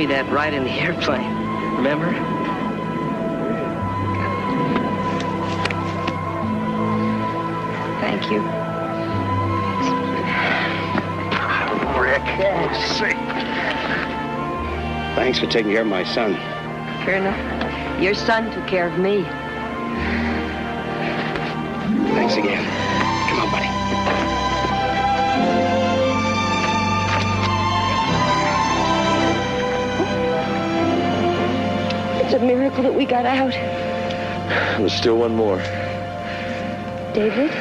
That ride in the airplane, remember? Thank you. Rick, see. Thanks for taking care of my son. Fair enough. Your son took care of me. Thanks again. Come on, buddy. It's a miracle that we got out. There's still one more. David?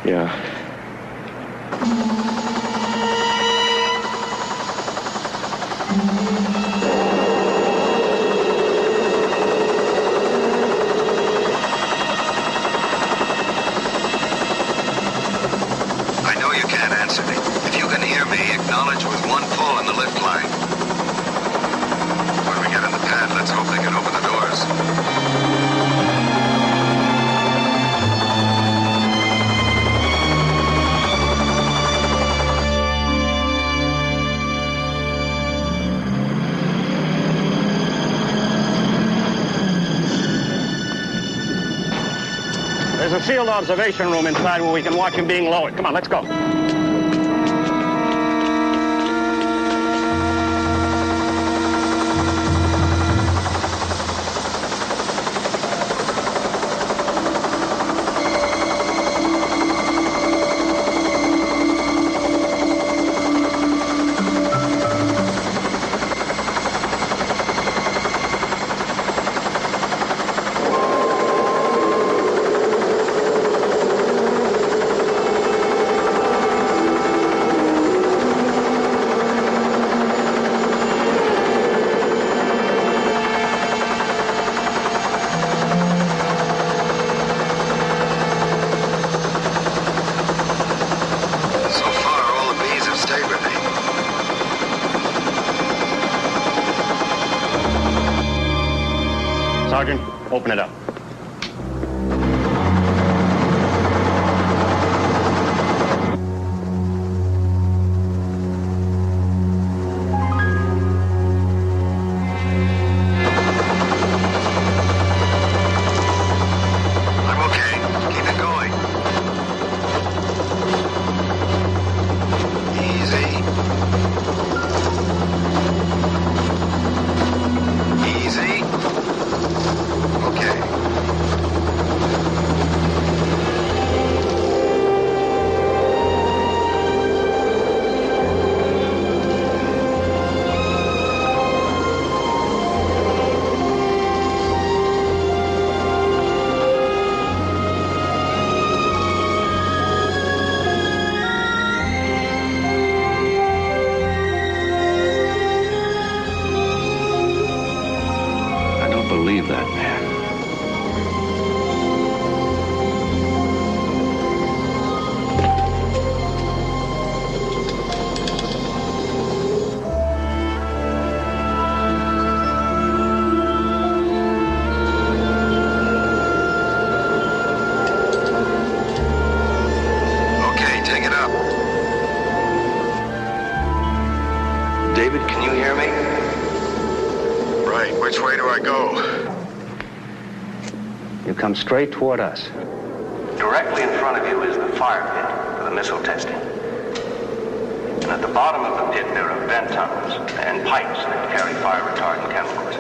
Yeah. I know you can't answer me. If you can hear me, acknowledge with one pull in the lift line. When we get in the pad, let's hope they can open the doors. There's a sealed observation room inside where we can watch him being lowered. Come on, let's go. Sergeant, open it up. I'm okay. Keep it going. Easy. Easy. Okay. I don't believe that, man. Okay, take it up. David, can you hear me? Right, which way do I go? You come straight toward us. Directly in front of you is the fire pit for the missile testing. And at the bottom of the pit, there are vent tunnels and pipes that carry fire-retardant chemicals.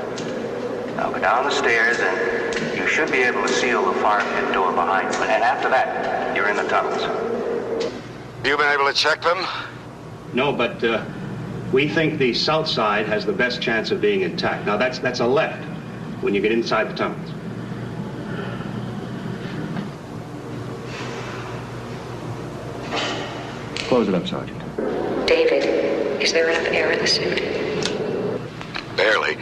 Now go down the stairs, and you should be able to seal the fire pit door behind you. And after that, you're in the tunnels. You been able to check them? No, but we think the south side has the best chance of being intact. Now, that's a left when you get inside the tunnels. Close it up, Sergeant. David, is there enough air in the suit? Barely.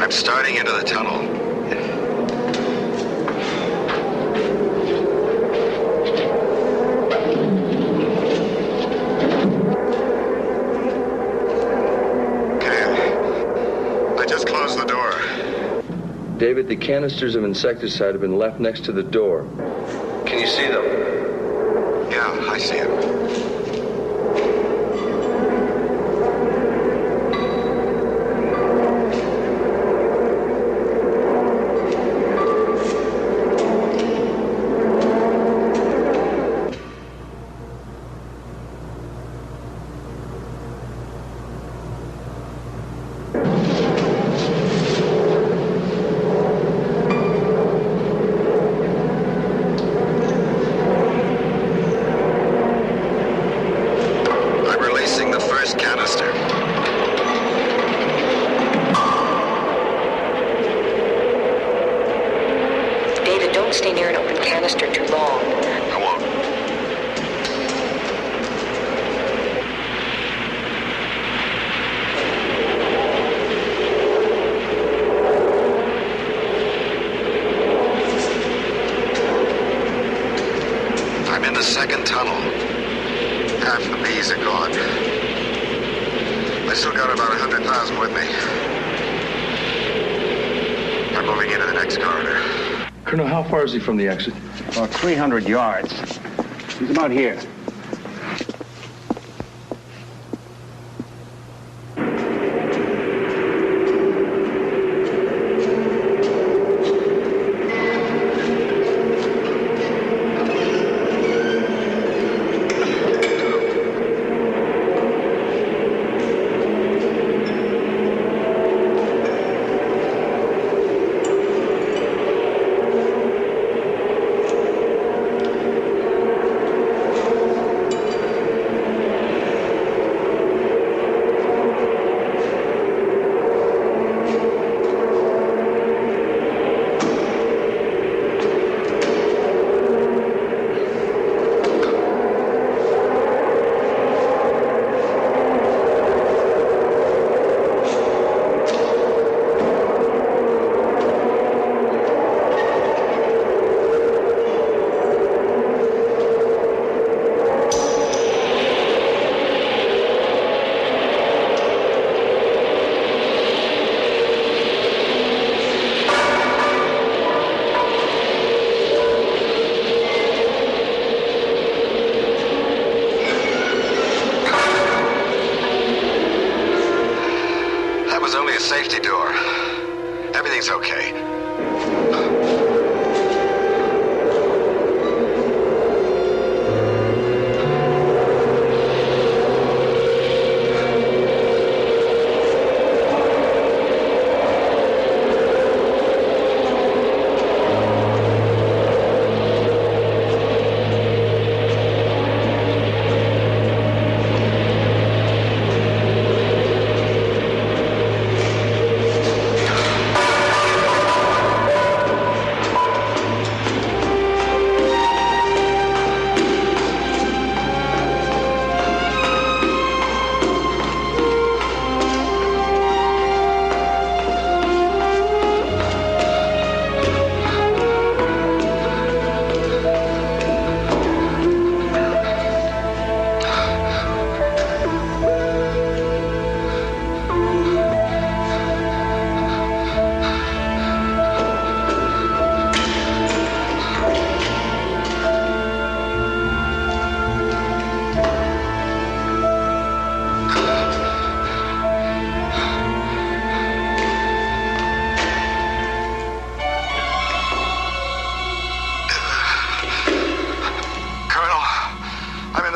I'm starting into the tunnel. Okay. I just closed the door. David, the canisters of insecticide have been left next to the door. Can you see them? Yeah, I see them. Don't stay near an open canister too long. I won't. I'm in the second tunnel. Half the bees are gone. I still got about 100,000 with me. I'm moving into the next corridor. Colonel, how far is he from the exit? About 300 yards. He's about here.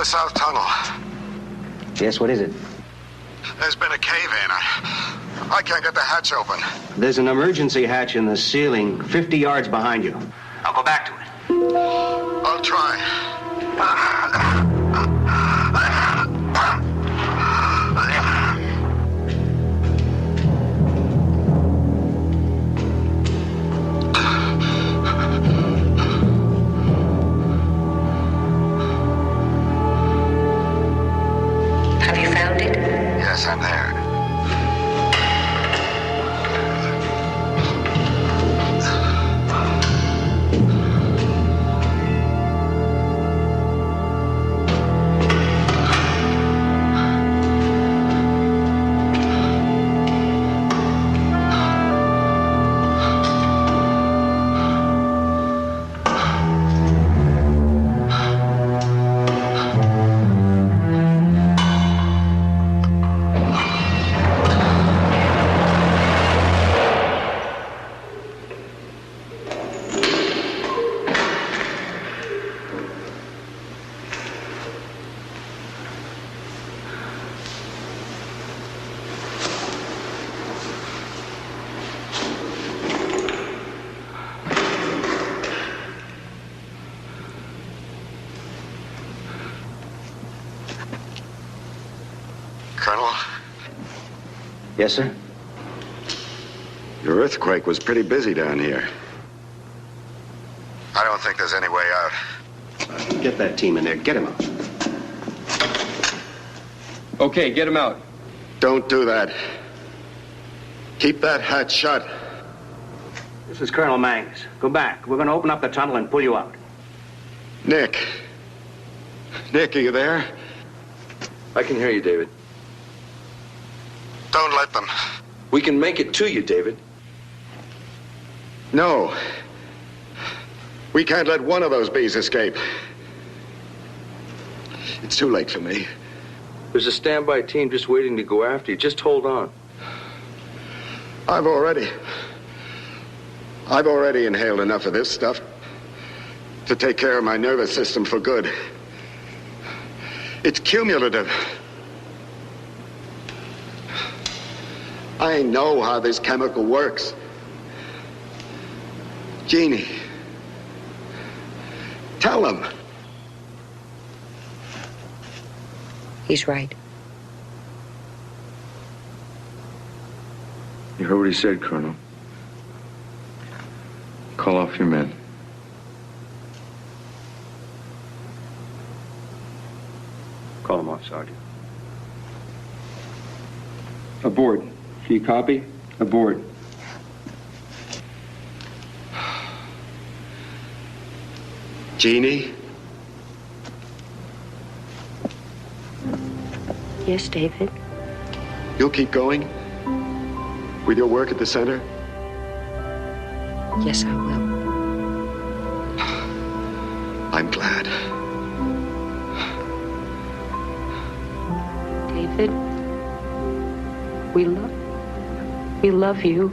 the South Tunnel. Yes, what is it? There's been a cave-in. I can't get the hatch open. There's an emergency hatch in the ceiling 50 yards behind you. I'll go back to it. I'll try. Have you found it? Yes, I'm there. Colonel? Yes, sir? Your earthquake was pretty busy down here. I don't think there's any way out. Get that team in there. Get him out. Okay, get him out. Don't do that. Keep that hatch shut. This is Colonel Mangs. Go back. We're going to open up the tunnel and pull you out. Nick. Nick, are you there? I can hear you, David. Don't let them. We can make it to you, David. No. We can't let one of those bees escape. It's too late for me. There's a standby team just waiting to go after you. Just hold on. I've already inhaled enough of this stuff to take care of my nervous system for good. It's cumulative. I know how this chemical works. Jeannie, tell him. He's right. You heard what he said, Colonel. Call off your men. Call him off, Sergeant. Aboard. Do you copy? Aboard. Jeannie? Yes, David? You'll keep going? With your work at the center? Yes, I will. I'm glad. David, we love you.